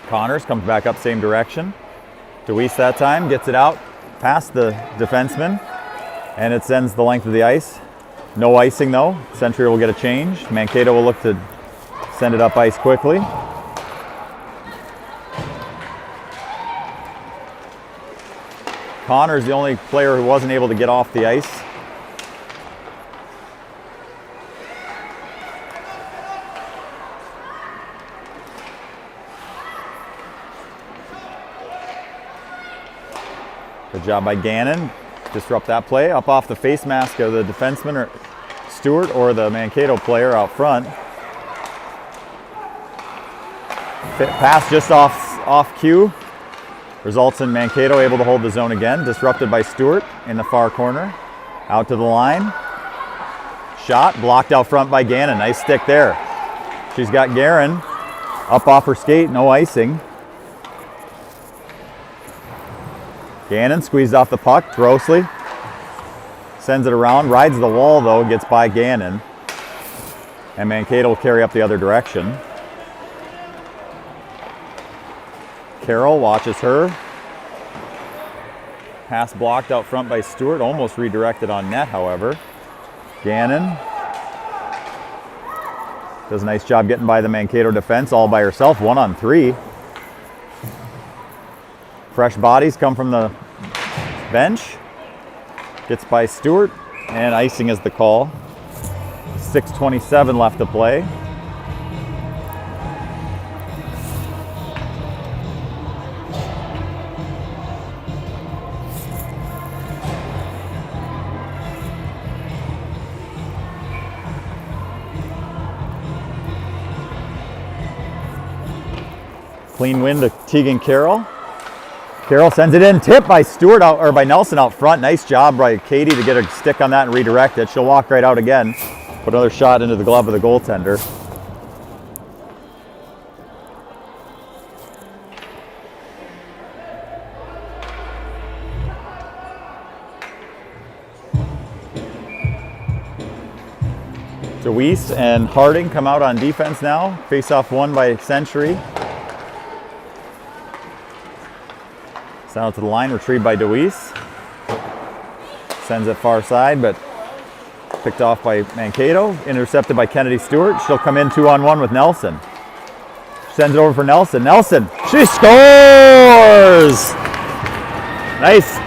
Connors comes back up same direction. Deweese that time gets it out past the defenseman, and it sends the length of the ice. No icing though. Century will get a change. Mankato will look to send it up ice quickly. Connor's the only player who wasn't able to get off the ice. Good job by Gannon. Disrupt that play. Up off the face mask of the defenseman or Stewart or the Mankato player out front. Pass just off cue. Results in Mankato able to hold the zone again. Disrupted by Stewart in the far corner. Out to the line. Shot blocked out front by Gannon. Nice stick there. She's got Guerin up off her skate. No icing. Gannon squeezed off the puck. Grossly sends it around. Rides the wall though. Gets by Gannon. And Mankato will carry up the other direction. Carroll watches her. Pass blocked out front by Stewart. Almost redirected on net, however. Gannon does a nice job getting by the Mankato defense all by herself. 1-on-3. Fresh bodies come from the bench. Gets by Stewart. And icing is the call. 6:27 left to play. Clean win to Tegan Carroll. Carroll sends it in, tipped by Stewart out or by Nelson out front. Nice job by Katie to get a stick on that and redirect it. She'll walk right out again. Put another shot into the glove of the goaltender. Deweese and Harding come out on defense now. Face-off won by Century. Out to the line, retrieved by Deweese. Sends it far side, but picked off by Mankato, intercepted by Kennedy Stewart. She'll come in 2-on-1 with Nelson. Sends it over for Nelson. Nelson, she scores! Nice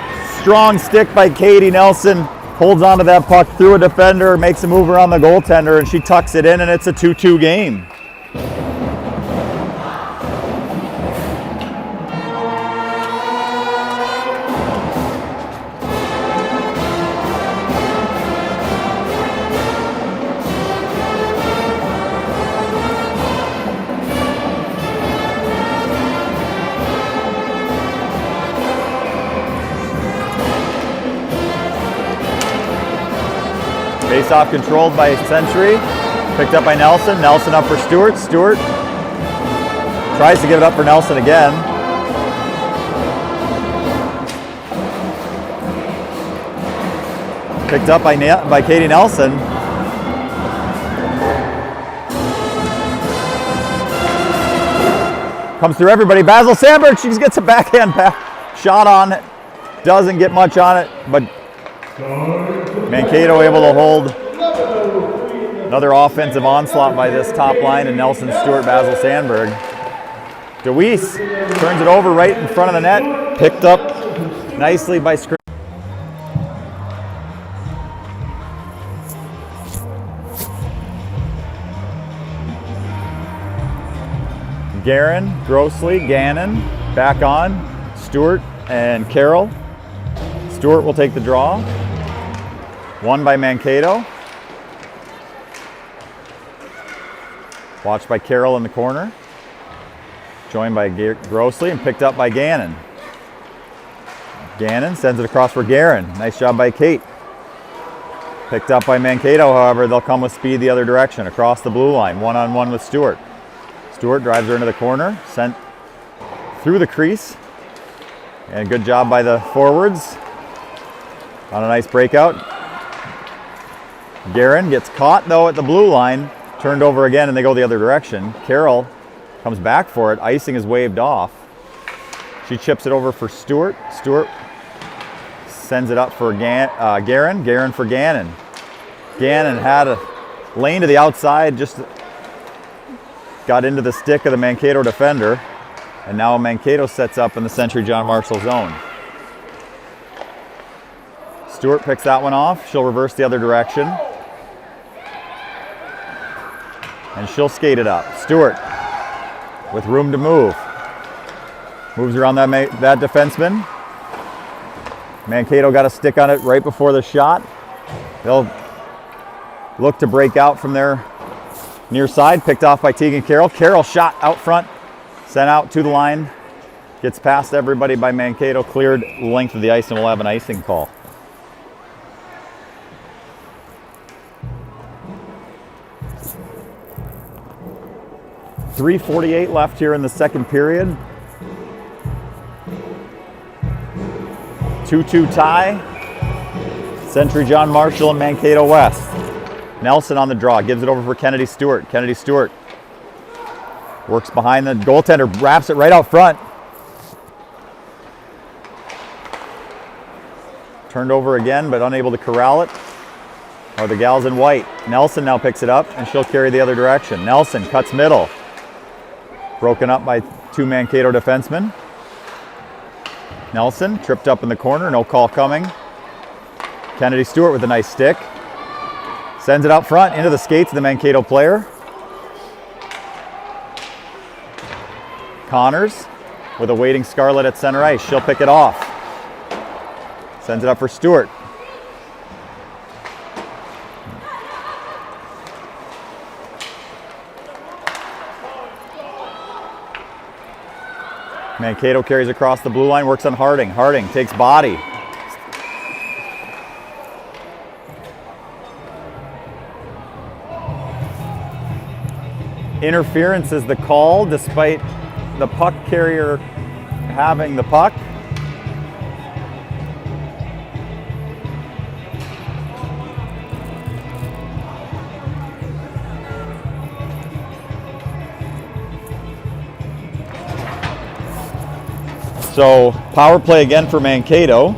strong stick by Katie Nelson. Holds onto that puck through a defender, makes a move around the goaltender, and she tucks it in, and it's a 2-2 game. Face-off controlled by Century. Picked up by Nelson. Nelson up for Stewart. Stewart tries to give it up for Nelson again. Picked up by Katie Nelson. Comes through everybody. Basil Sandberg, she gets a backhand shot on it. Doesn't get much on it, but Mankato able to hold. Another offensive onslaught by this top line, and Nelson, Stewart, Basil Sandberg. DeWeese turns it over right in front of the net. Picked up nicely by Scrim. Guerin, Grossley, Gannon, back on. Stewart and Carroll. Stewart will take the draw. Won by Mankato. Watched by Carroll in the corner. Joined by Grossley and picked up by Gannon. Gannon sends it across for Guerin. Nice job by Kate. Picked up by Mankato, however, they'll come with speed the other direction, across the blue line, 1-on-1 with Stewart. Stewart drives her into the corner, sent through the crease. And good job by the forwards on a nice breakout. Guerin gets caught though at the blue line, turned over again, and they go the other direction. Carroll comes back for it, icing is waved off. She chips it over for Stewart. Stewart sends it up for Guerin. Guerin for Gannon. Gannon had a lane to the outside, just got into the stick of the Mankato defender, and now Mankato sets up in the Century John Marshall zone. Stewart picks that one off. She'll reverse the other direction. And she'll skate it up. Stewart with room to move. Moves around that defenseman. Mankato got a stick on it right before the shot. They'll look to break out from their near side. Picked off by Tegan Carroll. Carroll shot out front. Sent out to the line. Gets past everybody by Mankato. Cleared length of the ice, and we'll have an icing call. .348 left here in the second period. 2-2 tie. Century John Marshall and Mankato West. Nelson on the draw, gives it over for Kennedy Stewart. Kennedy Stewart works behind the goaltender, wraps it right out front. Turned over again, but unable to corral it. Are the gals in white. Nelson now picks it up, and she'll carry the other direction. Nelson cuts middle. Broken up by two Mankato defensemen. Nelson tripped up in the corner, no call coming. Kennedy Stewart with a nice stick. Sends it out front into the skates of the Mankato player. Connors with a waiting Scarlett at center ice. She'll pick it off. Sends it up for Stewart. Mankato carries across the blue line, works on Harding. Harding takes body. Interference is the call, despite the puck carrier having the puck. So power play again for Mankato.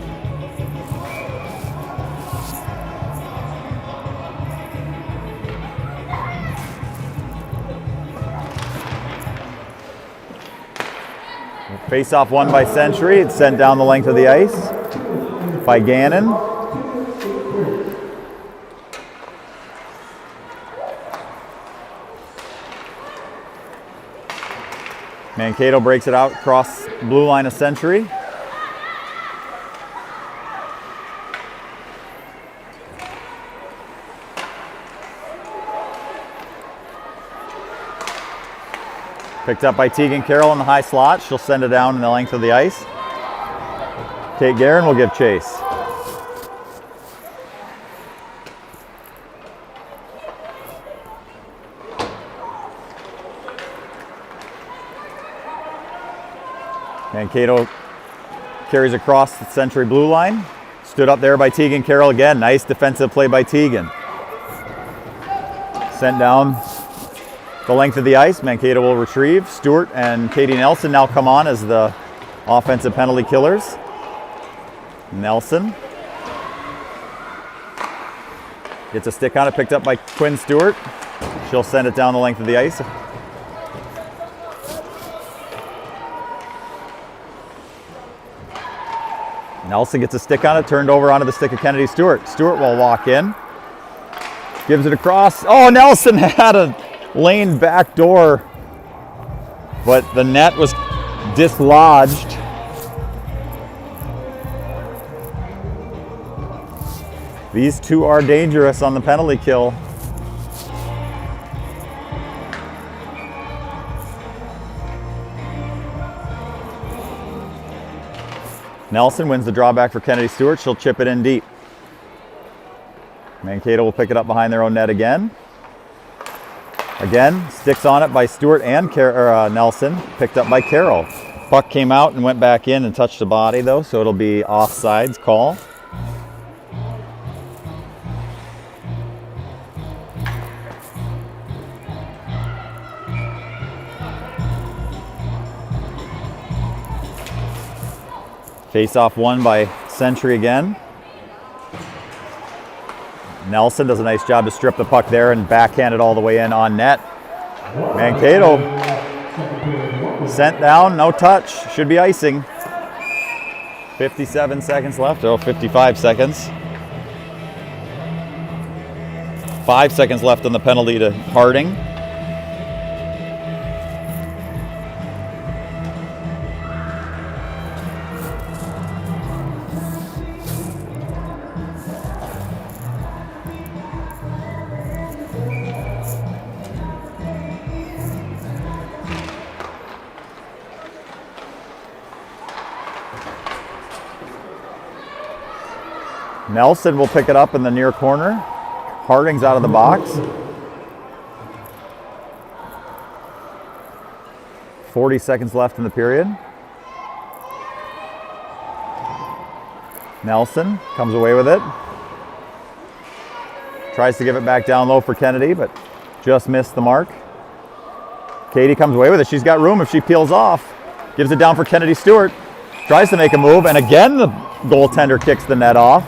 Face-off won by Century. It's sent down the length of the ice by Gannon. Mankato breaks it out across blue line of Century. Picked up by Tegan Carroll in the high slot. She'll send it down in the length of the ice. Kate Guerin will give chase. Mankato carries across the Century blue line. Stood up there by Tegan Carroll again. Nice defensive play by Tegan. Sent down the length of the ice. Mankato will retrieve. Stewart and Katie Nelson now come on as the offensive penalty killers. Nelson gets a stick on it, picked up by Quinn Stewart. She'll send it down the length of the ice. Nelson gets a stick on it, turned over onto the stick of Kennedy Stewart. Stewart will walk in, gives it across. Oh, Nelson had a lane back door, but the net was dislodged. These two are dangerous on the penalty kill. Nelson wins the drawback for Kennedy Stewart. She'll chip it in deep. Mankato will pick it up behind their own net again. Again, sticks on it by Stewart and Nelson, picked up by Carroll. Puck came out and went back in and touched the body though, so it'll be offsides call. Face-off won by Century again. Nelson does a nice job to strip the puck there and backhand it all the way in on net. Mankato sent down, no touch, should be icing. 57 seconds left, 55 seconds. 5 seconds left on the penalty to Harding. Nelson will pick it up in the near corner. Harding's out of the box. 40 seconds left in the period. Nelson comes away with it. Tries to give it back down low for Kennedy, but just missed the mark. Katie comes away with it. She's got room if she peels off. Gives it down for Kennedy Stewart. Tries to make a move, and again the goaltender kicks the net off.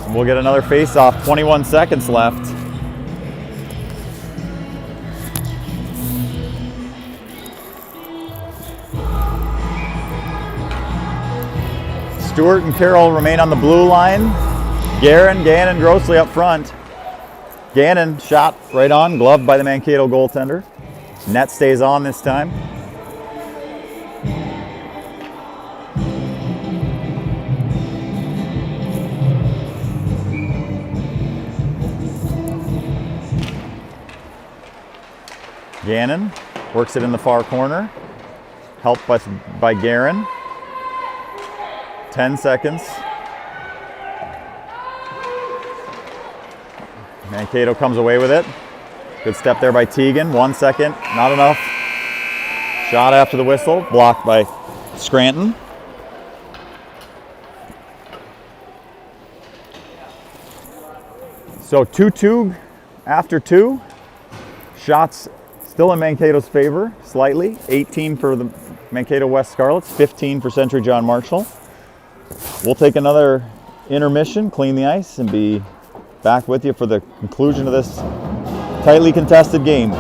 We'll get another face-off, 21 seconds left. Stewart and Carroll remain on the blue line. Gannon grossly up front. Gannon shot right on, gloved by the Mankato goaltender. Net stays on this time. Gannon works it in the far corner, helped by Guerin. 10 seconds. Mankato comes away with it. Good step there by Tegan. 1 second, not enough. Shot after the whistle, blocked by Scranton. So 2-2 after 2. Shots still in Mankato's favor, slightly. 18 for the Mankato West Scarlets, 15 for Century John Marshall. We'll take another intermission, clean the ice, and be back with you for the conclusion of this tightly contested game.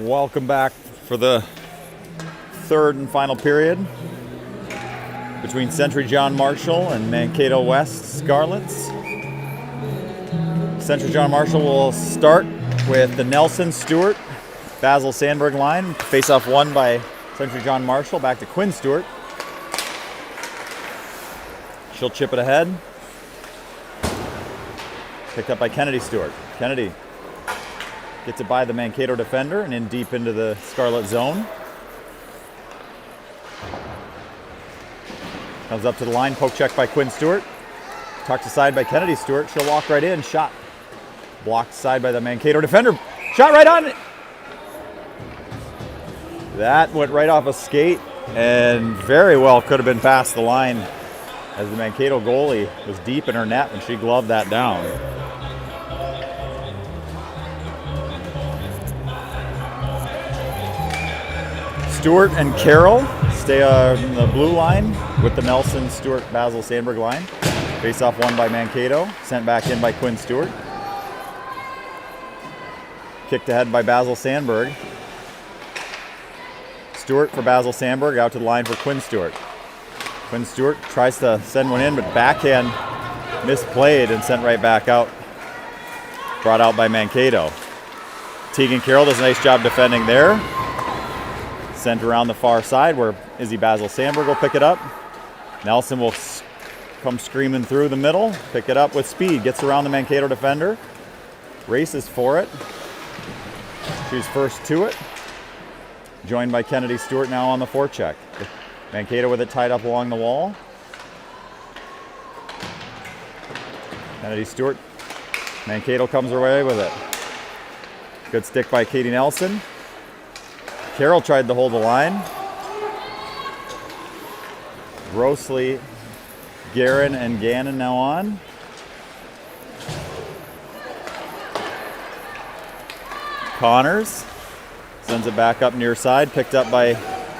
Welcome back for the third and final period between Century John Marshall and Mankato West Scarlets. Century John Marshall will start with the Nelson Stewart Basil Sandberg line. Face-off won by Century John Marshall. Back to Quinn Stewart. She'll chip it ahead. Picked up by Kennedy Stewart. Kennedy gets it by the Mankato defender and in deep into the Scarlet zone. Comes up to the line, poke check by Quinn Stewart. Tucks aside by Kennedy Stewart. She'll walk right in, shot. Blocked aside by the Mankato defender. Shot right on it. That went right off a skate and very well could have been past the line as the Mankato goalie was deep in her net when she gloved that down. Stewart and Carroll stay on the blue line with the Nelson Stewart Basil Sandberg line. Face-off won by Mankato, sent back in by Quinn Stewart. Kicked ahead by Basil Sandberg. Stewart for Basil Sandberg, out to the line for Quinn Stewart. Quinn Stewart tries to send one in, but backhand misplayed and sent right back out. Brought out by Mankato. Tegan Carroll does a nice job defending there. Sent around the far side where Izzy Basil Sandberg will pick it up. Nelson will come screaming through the middle, pick it up with speed, gets around the Mankato defender, races for it. She's first to it. Joined by Kennedy Stewart now on the forecheck. Mankato with it tied up along the wall. Kennedy Stewart. Mankato comes away with it. Good stick by Katie Nelson. Carroll tried to hold the line. Grossly, Guerin and Gannon now on. Connors sends it back up near side, picked up by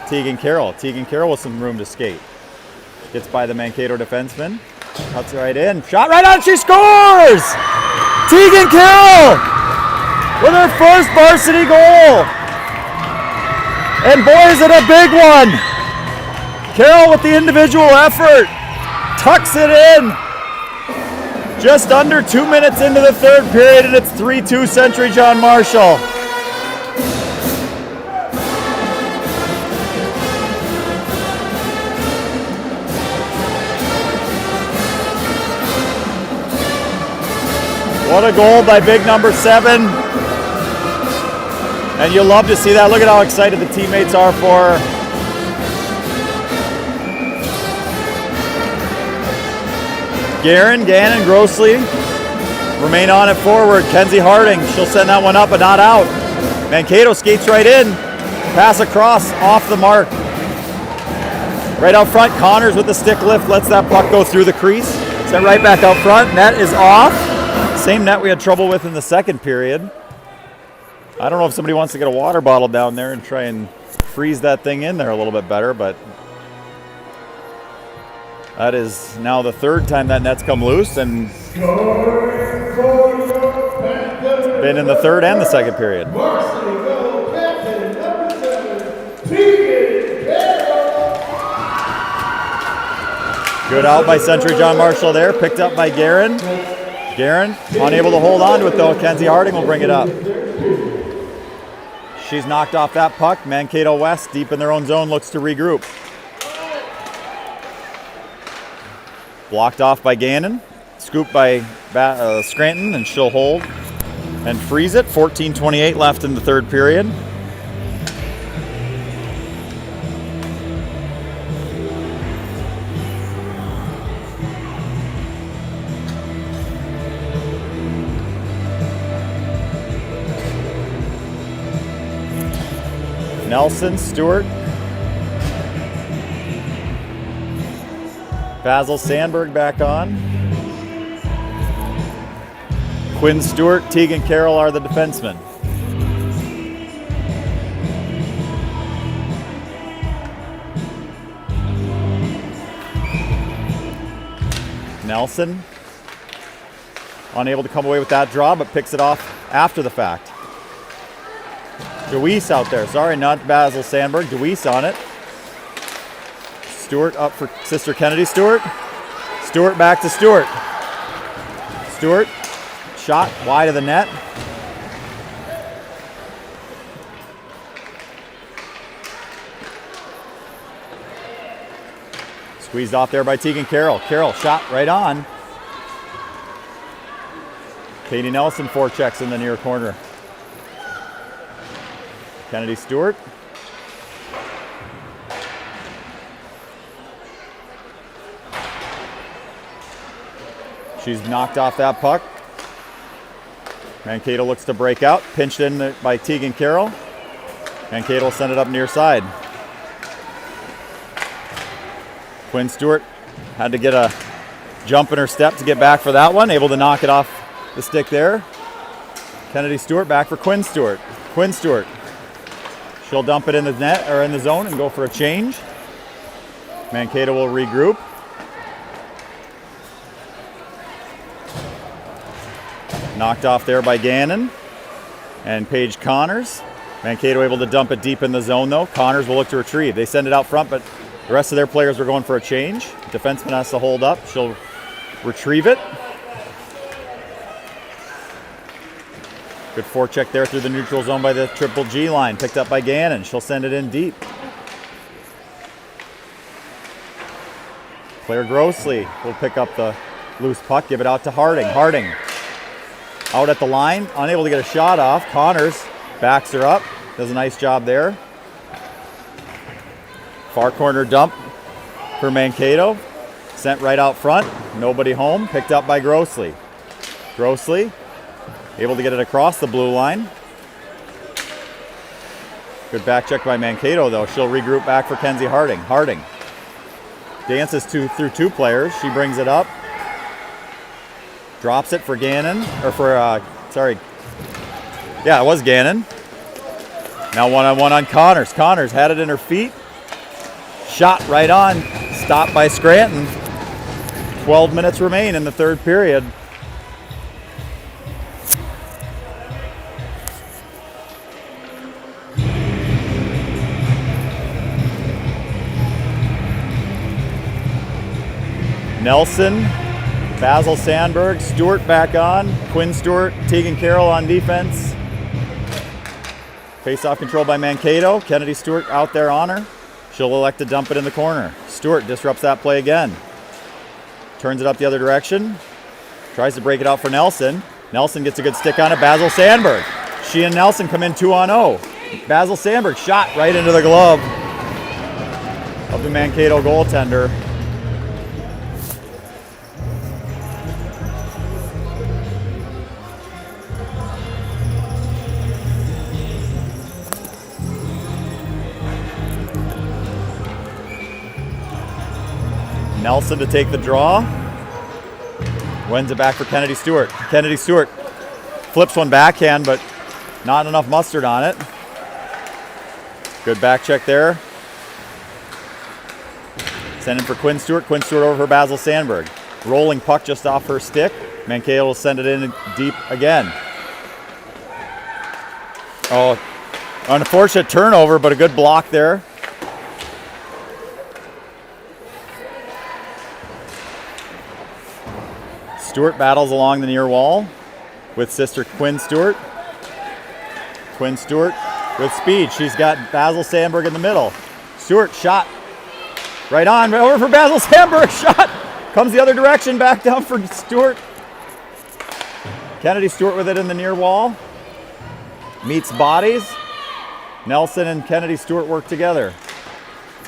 Tegan Carroll. Tegan Carroll with some room to skate. Gets by the Mankato defenseman. Cuts it right in. Shot right on, she scores! Tegan Carroll with her first varsity goal. And boy, is it a big one! Carroll with the individual effort. Tucks it in. Just under 2 minutes into the third period, and it's 3-2 Century John Marshall. What a goal by big number 7. And you'll love to see that. Look at how excited the teammates are for her. Gannon, Grossly remain on it forward. Kenzie Harding, she'll send that one up but not out. Mankato skates right in. Pass across, off the mark. Right out front, Connors with the stick lift, lets that puck go through the crease. Sent right back out front, net is off. Same net we had trouble with in the second period. I don't know if somebody wants to get a water bottle down there and try and freeze that thing in there a little bit better, but that is now the third time that net's come loose, and it's been in the third and the second period. Good out by Century John Marshall there, picked up by Guerin. Guerin unable to hold on to it though. Kenzie Harding will bring it up. She's knocked off that puck. Mankato West, deep in their own zone, looks to regroup. Blocked off by Gannon. Scooped by Scranton, and she'll hold and freeze it. 14:28 left in the third period. Nelson, Stewart, Basil Sandberg back on. Quinn Stewart, Tegan Carroll are the defensemen. Nelson, unable to come away with that draw, but picks it off after the fact. Deweese out there. Sorry, not Basil Sandberg. Deweese on it. Stewart up for Sister Kennedy Stewart. Stewart back to Stewart. Stewart, shot wide of the net. Squeezed off there by Tegan Carroll. Carroll, shot right on. Katie Nelson forechecks in the near corner. Kennedy Stewart. She's knocked off that puck. Mankato looks to break out. Pinched in by Tegan Carroll. Mankato will send it up near side. Quinn Stewart had to get a jump in her step to get back for that one. Able to knock it off the stick there. Kennedy Stewart back for Quinn Stewart. Quinn Stewart. She'll dump it in the net or in the zone and go for a change. Mankato will regroup. Knocked off there by Gannon and Paige Connors. Mankato able to dump it deep in the zone though. Connors will look to retrieve. They send it out front, but the rest of their players were going for a change. Defenseman has to hold up. She'll retrieve it. Good forecheck there through the neutral zone by the Triple G line. Picked up by Gannon. She'll send it in deep. Claire Grossley will pick up the loose puck. Give it out to Harding. Harding out at the line. Unable to get a shot off. Connors backs her up. Does a nice job there. Far corner dump for Mankato. Sent right out front. Nobody home. Picked up by Grossley. Grossley able to get it across the blue line. Good back check by Mankato though. She'll regroup back for Kenzie Harding. Harding dances through two players. She brings it up. Drops it for Gannon. Or for, yeah, it was Gannon. Now one-on-one on Connors. Connors had it in her feet. Shot right on. Stopped by Scranton. 12 minutes remain in the third period. Nelson, Basil Sandberg, Stewart back on. Quinn Stewart, Tegan Carroll on defense. Face-off control by Mankato. Kennedy Stewart out there on her. She'll elect to dump it in the corner. Stewart disrupts that play again. Turns it up the other direction. Tries to break it out for Nelson. Nelson gets a good stick on it. Basil Sandberg. She and Nelson come in 2-on-0. Basil Sandberg shot right into the glove of the Mankato goaltender. Nelson to take the draw. Wins it back for Kennedy Stewart. Kennedy Stewart flips one backhand, but not enough mustard on it. Good back check there. Send it for Quinn Stewart. Quinn Stewart over for Basil Sandberg. Rolling puck just off her stick. Mankato will send it in deep again. Oh, unfortunate turnover, but a good block there. Stewart battles along the near wall with sister Quinn Stewart. Quinn Stewart with speed. She's got Basil Sandberg in the middle. Stewart shot right on, over for Basil Sandberg. Shot comes the other direction, back down for Stewart. Kennedy Stewart with it in the near wall. Meets bodies. Nelson and Kennedy Stewart work together.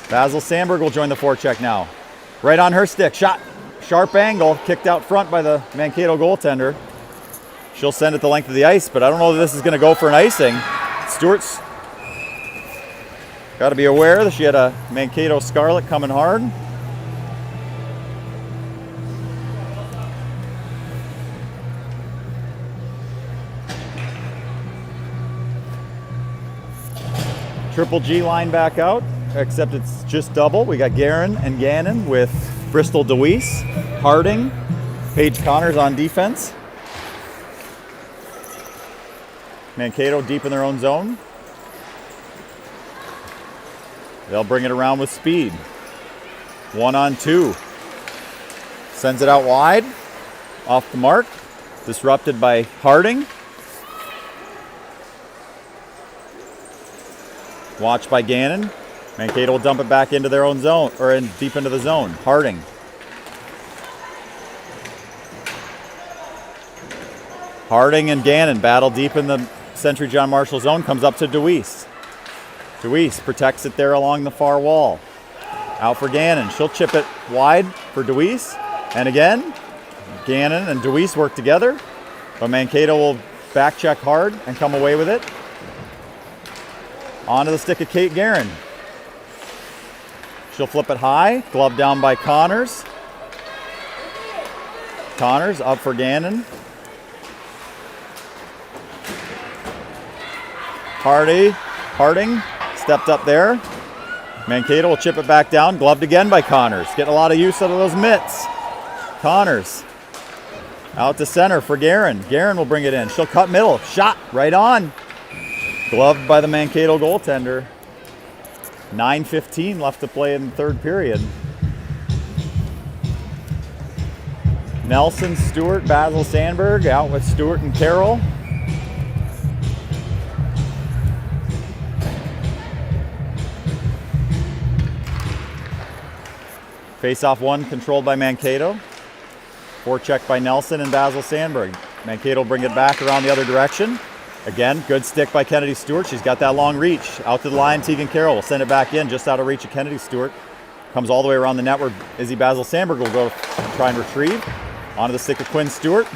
Basil Sandberg will join the forecheck now. Right on her stick. Shot. Sharp angle, kicked out front by the Mankato goaltender. She'll send it the length of the ice, but I don't know that this is going to go for an icing. Stewart's got to be aware that she had a Mankato Scarlet coming hard. Triple G line back out, except it's just double. We got Guerin and Gannon with Bristol Deweese, Harding, Paige Connors on defense. Mankato deep in their own zone. They'll bring it around with speed. 1-on-2. Sends it out wide. Off the mark. Disrupted by Harding. Watched by Gannon. Mankato will dump it back into their own zone, or deep into the zone. Harding. Harding and Gannon battle deep in the Century John Marshall zone. Comes up to Deweese. Deweese protects it there along the far wall. Out for Gannon. She'll chip it wide for Deweese. And again, Gannon and Deweese work together. But Mankato will back check hard and come away with it. Onto the stick of Kate Guerin. She'll flip it high. Glove down by Connors. Connors up for Gannon. Harding stepped up there. Mankato will chip it back down. Gloved again by Connors. Getting a lot of use out of those mitts. Connors out to center for Guerin. Guerin will bring it in. She'll cut middle. Shot right on. Gloved by the Mankato goaltender. 9:15 left to play in the third period. Nelson, Stewart, Basil Sandberg out with Stewart and Carroll. Face-off one controlled by Mankato. Forecheck by Nelson and Basil Sandberg. Mankato will bring it back around the other direction. Again, good stick by Kennedy Stewart. She's got that long reach. Out to the line, Tegan Carroll will send it back in just out of reach of Kennedy Stewart. Comes all the way around the net where Izzy Basil Sandberg will go try and retrieve. Onto the stick of Quinn Stewart.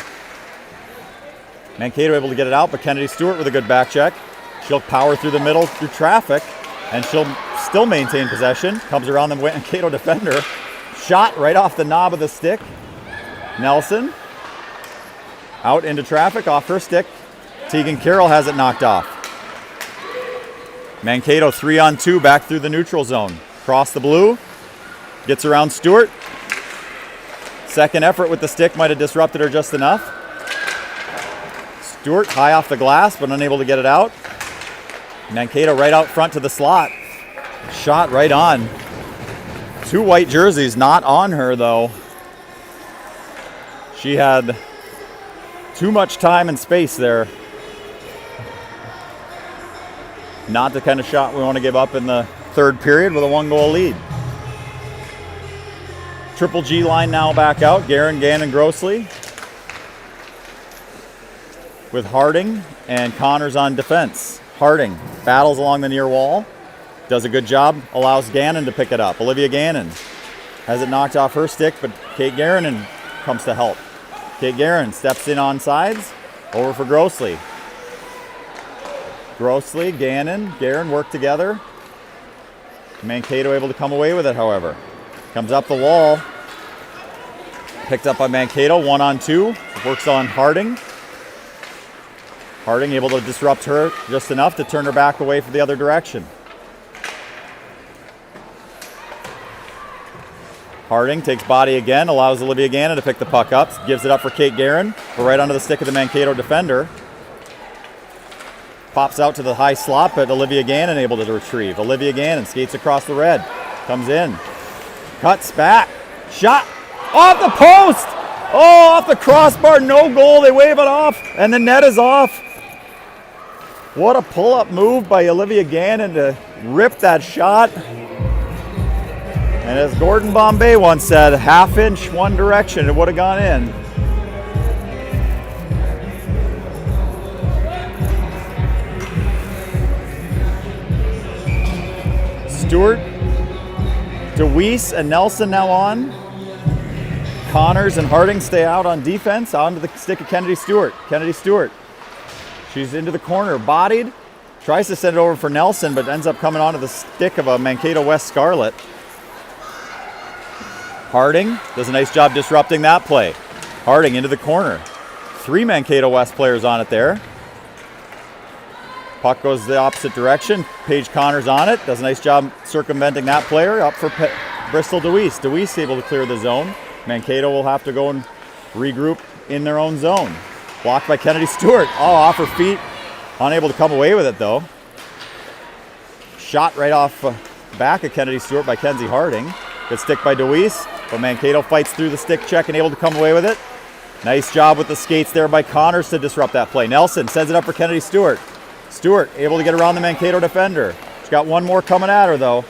Mankato able to get it out, but Kennedy Stewart with a good back check. She'll power through the middle through traffic, and she'll still maintain possession. Comes around the Mankato defender. Shot right off the knob of the stick. Nelson out into traffic off her stick. Tegan Carroll has it knocked off. Mankato 3-on-2 back through the neutral zone. Cross the blue. Gets around Stewart. Second effort with the stick might have disrupted her just enough. Stewart high off the glass but unable to get it out. Mankato right out front to the slot. Shot right on. Two white jerseys not on her though. She had too much time and space there. Not the kind of shot we want to give up in the third period with a 1-goal lead. Triple G line now back out. Guerin, Gannon, Grossley. With Harding and Connors on defense. Harding battles along the near wall. Does a good job. Allows Gannon to pick it up. Olivia Gannon has it knocked off her stick, but Kate Guerin comes to help. Kate Guerin steps in on sides. Over for Grossley. Grossley, Gannon, Guerin work together. Mankato able to come away with it, however. Comes up the wall. Picked up by Mankato, 1-on-2. Works on Harding. Harding able to disrupt her just enough to turn her back away for the other direction. Harding takes body again, allows Olivia Gannon to pick the puck up. Gives it up for Kate Guerin. But right under the stick of the Mankato defender. Pops out to the high slot, but Olivia Gannon able to retrieve. Olivia Gannon skates across the red. Comes in. Cuts back. Shot. Off the post! Oh, off the crossbar. No goal. They wave it off. And the net is off. What a pull-up move by Olivia Gannon to rip that shot. And as Gordon Bombay once said, half inch one direction, it would have gone in. Stewart, Deweese, and Nelson now on. Connors and Harding stay out on defense. Onto the stick of Kennedy Stewart. Kennedy Stewart. She's into the corner, bodied. Tries to send it over for Nelson, but ends up coming onto the stick of a Mankato West Scarlet. Harding does a nice job disrupting that play. Harding into the corner. 3 Mankato West players on it there. Puck goes the opposite direction. Paige Connors on it. Does a nice job circumventing that player. Up for Bristol Deweese. Deweese able to clear the zone. Mankato will have to go and regroup in their own zone. Blocked by Kennedy Stewart. Oh, off her feet. Unable to come away with it though. Shot right off back of Kennedy Stewart by Kenzie Harding. Good stick by DeWeese, but Mankato fights through the stick check and able to come away with it. Nice job with the skates there by Connors to disrupt that play. Nelson sends it up for Kennedy Stewart. Stewart able to get around the Mankato defender. She's got one more coming at her though.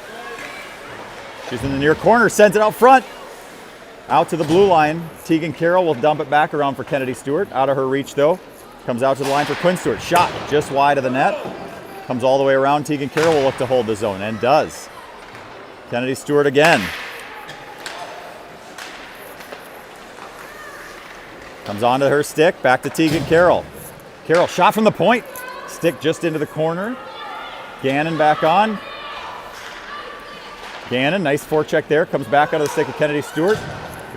She's in the near corner, sends it out front. Out to the blue line. Tegan Carroll will dump it back around for Kennedy Stewart. Out of her reach though. Comes out to the line for Quinn Stewart. Shot just wide of the net. Comes all the way around. Tegan Carroll will look to hold the zone and does. Kennedy Stewart again. Comes onto her stick. Back to Tegan Carroll. Carroll shot from the point. Stick just into the corner. Gannon back on. Gannon, nice forecheck there. Comes back out of the stick of Kennedy Stewart.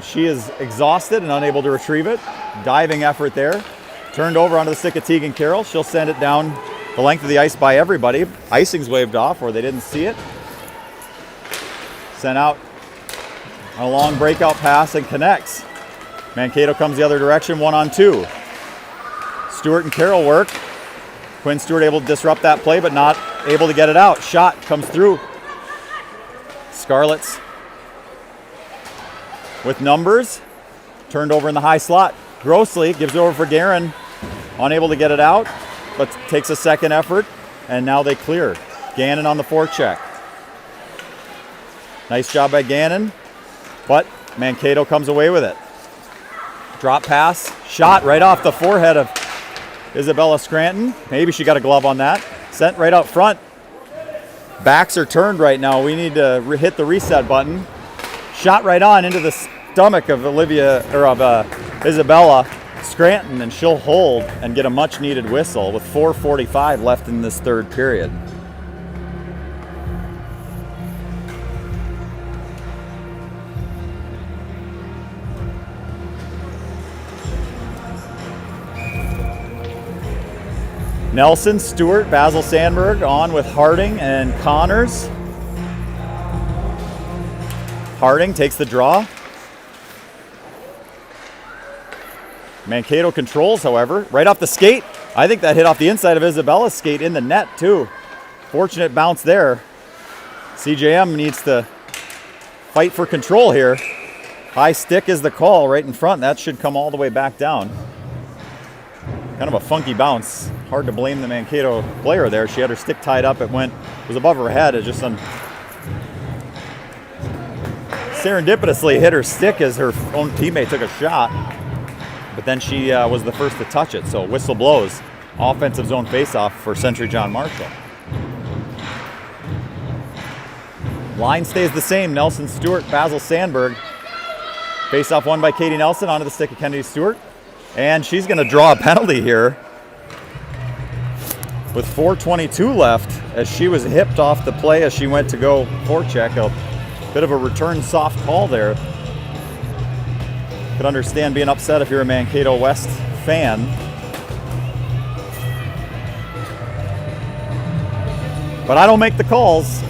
She is exhausted and unable to retrieve it. Diving effort there. Turned over onto the stick of Tegan Carroll. She'll send it down the length of the ice by everybody. Icing's waved off or they didn't see it. Sent out on a long breakout pass and connects. Mankato comes the other direction, 1-on-2. Stewart and Carroll work. Quinn Stewart able to disrupt that play, but not able to get it out. Shot comes through. Scarlets with numbers. Turned over in the high slot. Grossly gives it over for Guerin. Unable to get it out, but takes a second effort, and now they clear. Gannon on the forecheck. Nice job by Gannon, but Mankato comes away with it. Drop pass, shot right off the forehead of Isabella Scranton. Maybe she got a glove on that. Sent right out front. Backs are turned right now. We need to hit the reset button. Shot right on into the stomach of Isabella Scranton, and she'll hold and get a much needed whistle with 4:45 left in this third period. Nelson, Stewart, Basil Sandberg on with Harding and Connors. Harding takes the draw. Mankato controls, however, right off the skate. I think that hit off the inside of Isabella's skate in the net, too. Fortunate bounce there. CJM needs to fight for control here. High stick is the call right in front. That should come all the way back down. Kind of a funky bounce. Hard to blame the Mankato player there. She had her stick tied up. It was above her head. It just serendipitously hit her stick as her own teammate took a shot. But then she was the first to touch it, so whistle blows. Offensive zone faceoff for Century John Marshall. Line stays the same. Nelson Stewart, Basil Sandberg. Faceoff won by Katie Nelson onto the stick of Kennedy Stewart. And she's going to draw a penalty here with 4:22 left as she was hipped off the play as she went to go forecheck. A bit of a return soft call there. Could understand being upset if you're a Mankato West fan. But I don't make the calls,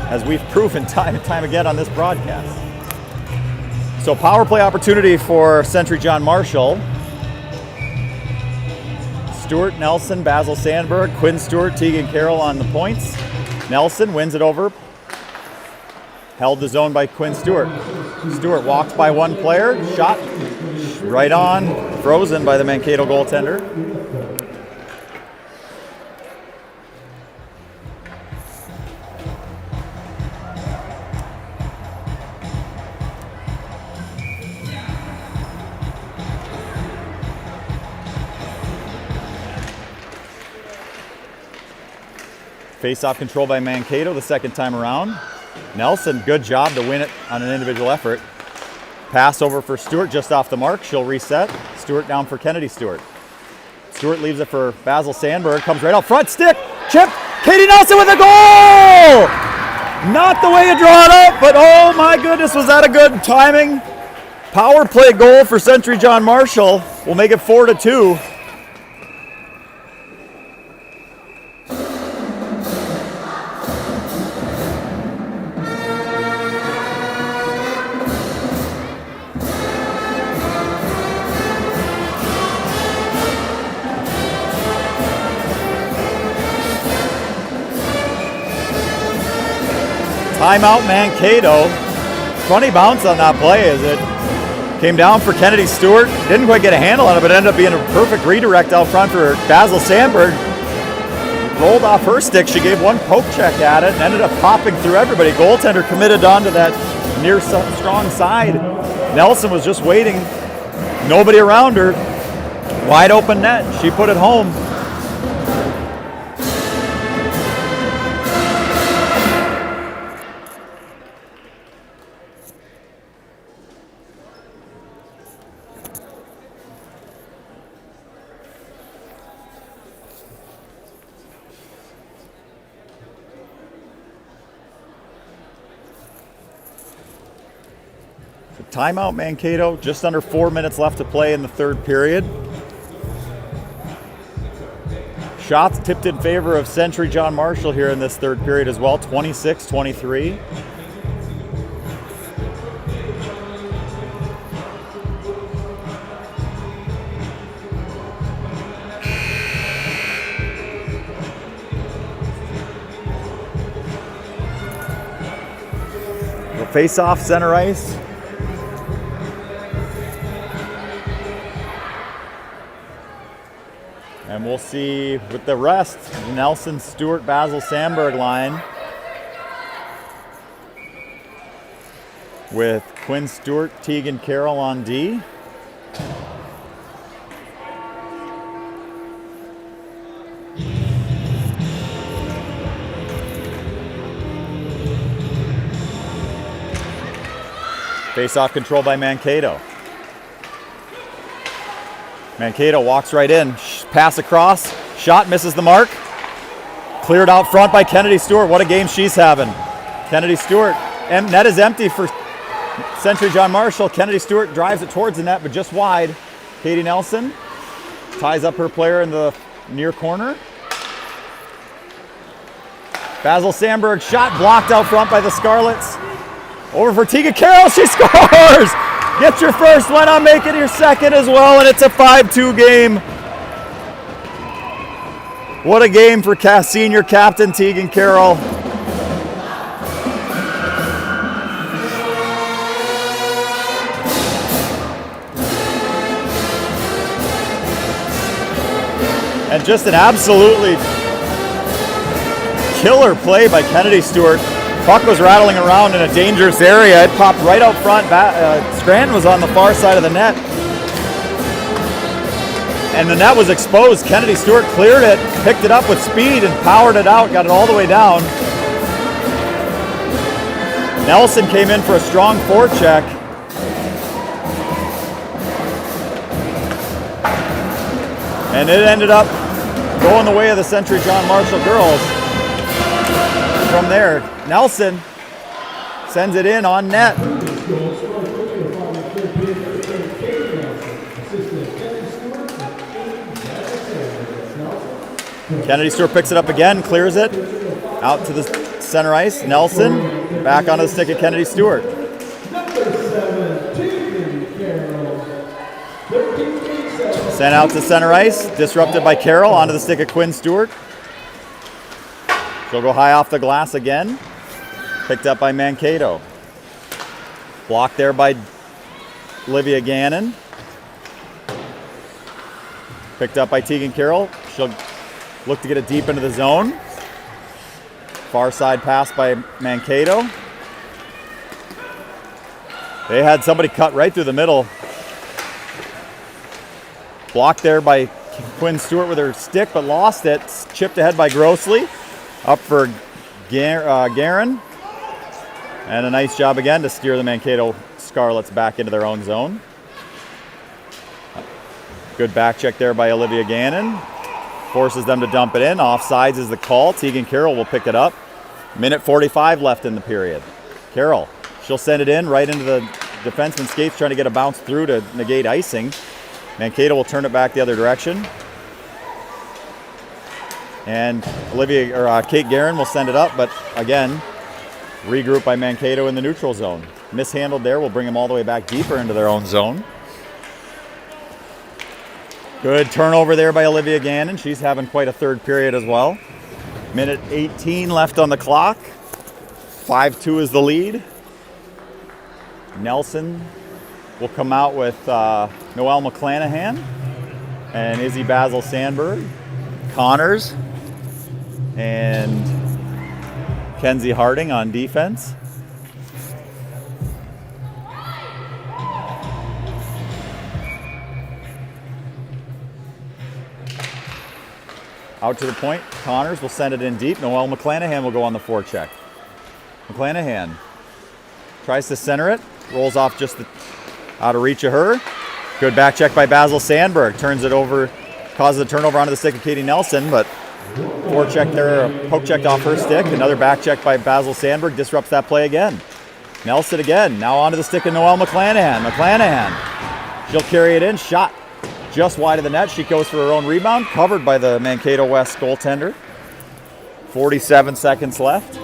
as we've proven time and time again on this broadcast. So power play opportunity for Century John Marshall. Stewart, Nelson, Basil Sandberg, Quinn Stewart, Tegan Carroll on the points. Nelson wins it over. Held the zone by Quinn Stewart. Stewart walked by one player, shot right on, frozen by the Mankato goaltender. Face-off control by Mankato the second time around. Nelson, good job to win it on an individual effort. Pass over for Stewart just off the mark. She'll reset. Stewart down for Kennedy Stewart. Stewart leaves it for Basil Sandberg. Comes right out front. Stick. Chip. Katie Nelson with a goal! Not the way you draw it up, but oh my goodness, was that a good timing. Power play goal for Century John Marshall. We'll make it 4-2. Timeout Mankato. Funny bounce on that play as it came down for Kennedy Stewart. Didn't quite get a handle on it, but ended up being a perfect redirect out front for Basil Sandberg. Rolled off her stick. She gave one poke check at it and ended up popping through everybody. Goaltender committed onto that near strong side. Nelson was just waiting. Nobody around her. Wide open net. She put it home. Timeout Mankato, just under 4 minutes left to play in the third period. Shots tipped in favor of Century John Marshall here in this third period as well, 26-23. We'll face off center ice. And we'll see with the rest, Nelson, Stewart, Basil, Sandberg line with Quinn Stewart, Tegan Carroll on D. Face-off control by Mankato. Mankato walks right in, pass across, shot misses the mark. Cleared out front by Kennedy Stewart. What a game she's having. Kennedy Stewart, net is empty for Century John Marshall. Kennedy Stewart drives it towards the net, but just wide. Katie Nelson ties up her player in the near corner. Basil Sandberg, shot blocked out front by the Scarlets. Over for Tegan Carroll, she scores! Get your first, why not make it your second as well, and it's a 5-2 game. What a game for senior captain Tegan Carroll. And just an absolutely killer play by Kennedy Stewart. Puck was rattling around in a dangerous area. It popped right out front. Scranton was on the far side of the net. And the net was exposed. Kennedy Stewart cleared it, picked it up with speed and powered it out, got it all the way down. Nelson came in for a strong forecheck. And it ended up going the way of the Century John Marshall girls. From there, Nelson sends it in on net. Kennedy Stewart picks it up again, clears it out to the center ice. Nelson back onto the stick of Kennedy Stewart. Sent out to center ice, disrupted by Carroll onto the stick of Quinn Stewart. She'll go high off the glass again. Picked up by Mankato. Blocked there by Olivia Gannon. Picked up by Tegan Carroll. She'll look to get it deep into the zone. Far side pass by Mankato. They had somebody cut right through the middle. Blocked there by Quinn Stewart with her stick, but lost it. Chipped ahead by Grossley. Up for Guerin. And a nice job again to steer the Mankato Scarlets back into their own zone. Good back check there by Olivia Gannon. Forces them to dump it in. Offsides is the call. Tegan Carroll will pick it up. Minute 45 left in the period. Carroll, she'll send it in right into the defenseman's skates, trying to get a bounce through to negate icing. Mankato will turn it back the other direction. And Kate Guerin will send it up, but again, regroup by Mankato in the neutral zone. Mishandled there will bring them all the way back deeper into their own zone. Good turnover there by Olivia Gannon. She's having quite a third period as well. Minute 18 left on the clock. 5-2 is the lead. Nelson will come out with Noelle McClanahan and Izzy Basil Sandberg, Connors, and Kenzie Harding on defense. Out to the point, Connors will send it in deep. Noelle McClanahan will go on the forecheck. McClanahan tries to center it, rolls off just out of reach of her. Good back check by Basil Sandberg, turns it over, causes a turnover onto the stick of Katie Nelson, but forecheck there, poke checked off her stick. Another back check by Basil Sandberg disrupts that play again. Nelson again, now onto the stick of Noelle McClanahan. McClanahan, she'll carry it in, shot just wide of the net. She goes for her own rebound, covered by the Mankato West goaltender. 47 seconds left.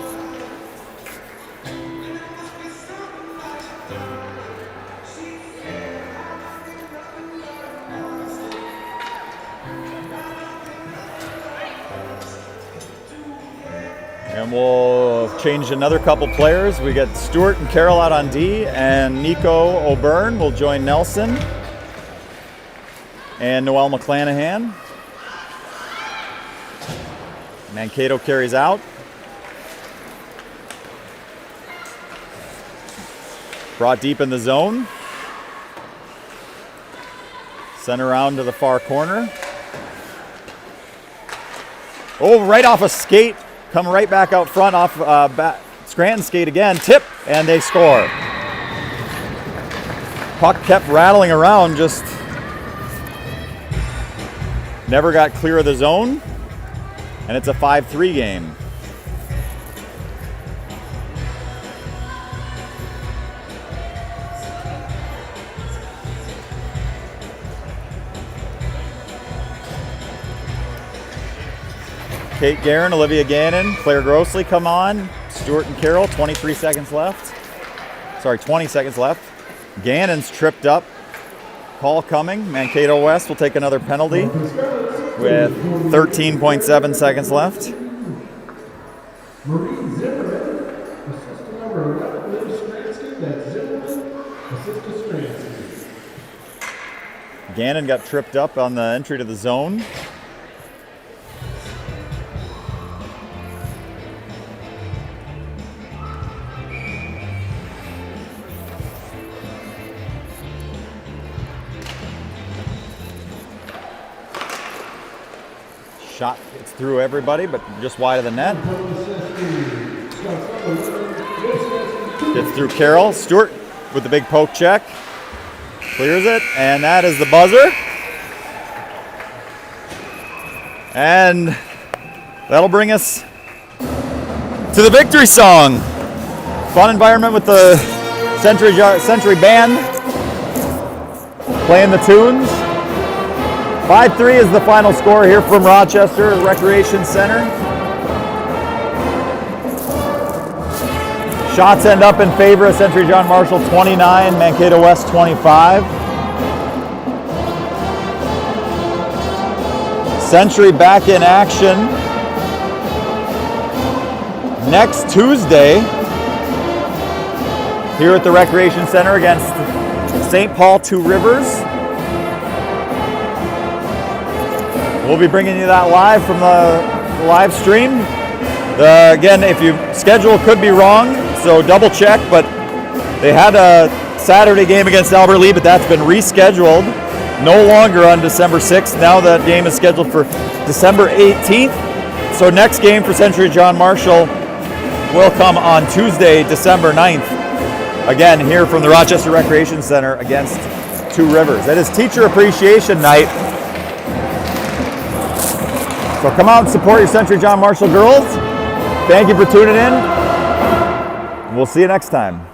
And we'll change another couple players. We got Stewart and Carroll out on D, and Nico O'Byrne will join Nelson and Noelle McClanahan. Mankato carries out. Brought deep in the zone. Sent around to the far corner. Oh, right off a skate. Come right back out front off Scranton skate again. Tip, and they score. Puck kept rattling around, just never got clear of the zone. And it's a 5-3 game. Kate Guerin, Olivia Gannon, Claire Grossley come on. Stewart and Carroll, 23 seconds left. Sorry, 20 seconds left. Gannon's tripped up. Call coming. Mankato West will take another penalty with 13.7 seconds left. Marie Zimmerman, assistant number 11, Liv Stransky. That's Zimmerman, assistant Stransky. Gannon got tripped up on the entry to the zone. Shot gets through everybody, but just wide of the net. Gets through Carroll. Stewart with the big poke check. Clears it, and that is the buzzer. And that'll bring us to the victory song. Fun environment with the Century Band playing the tunes. 5-3 is the final score here from Rochester Recreation Center. Shots end up in favor of Century John Marshall, 29, Mankato West 25. Century back in action next Tuesday here at the Recreation Center against St. Paul Two Rivers. We'll be bringing you that live from the live stream. Again, if your schedule could be wrong, so double check, but they had a Saturday game against Albert Lee, but that's been rescheduled. No longer on December 6th. Now that game is scheduled for December 18th. So next game for Century John Marshall will come on Tuesday, December 9th. Again, here from the Rochester Recreation Center against Two Rivers. That is Teacher Appreciation Night. So come out and support your Century John Marshall girls. Thank you for tuning in. We'll see you next time.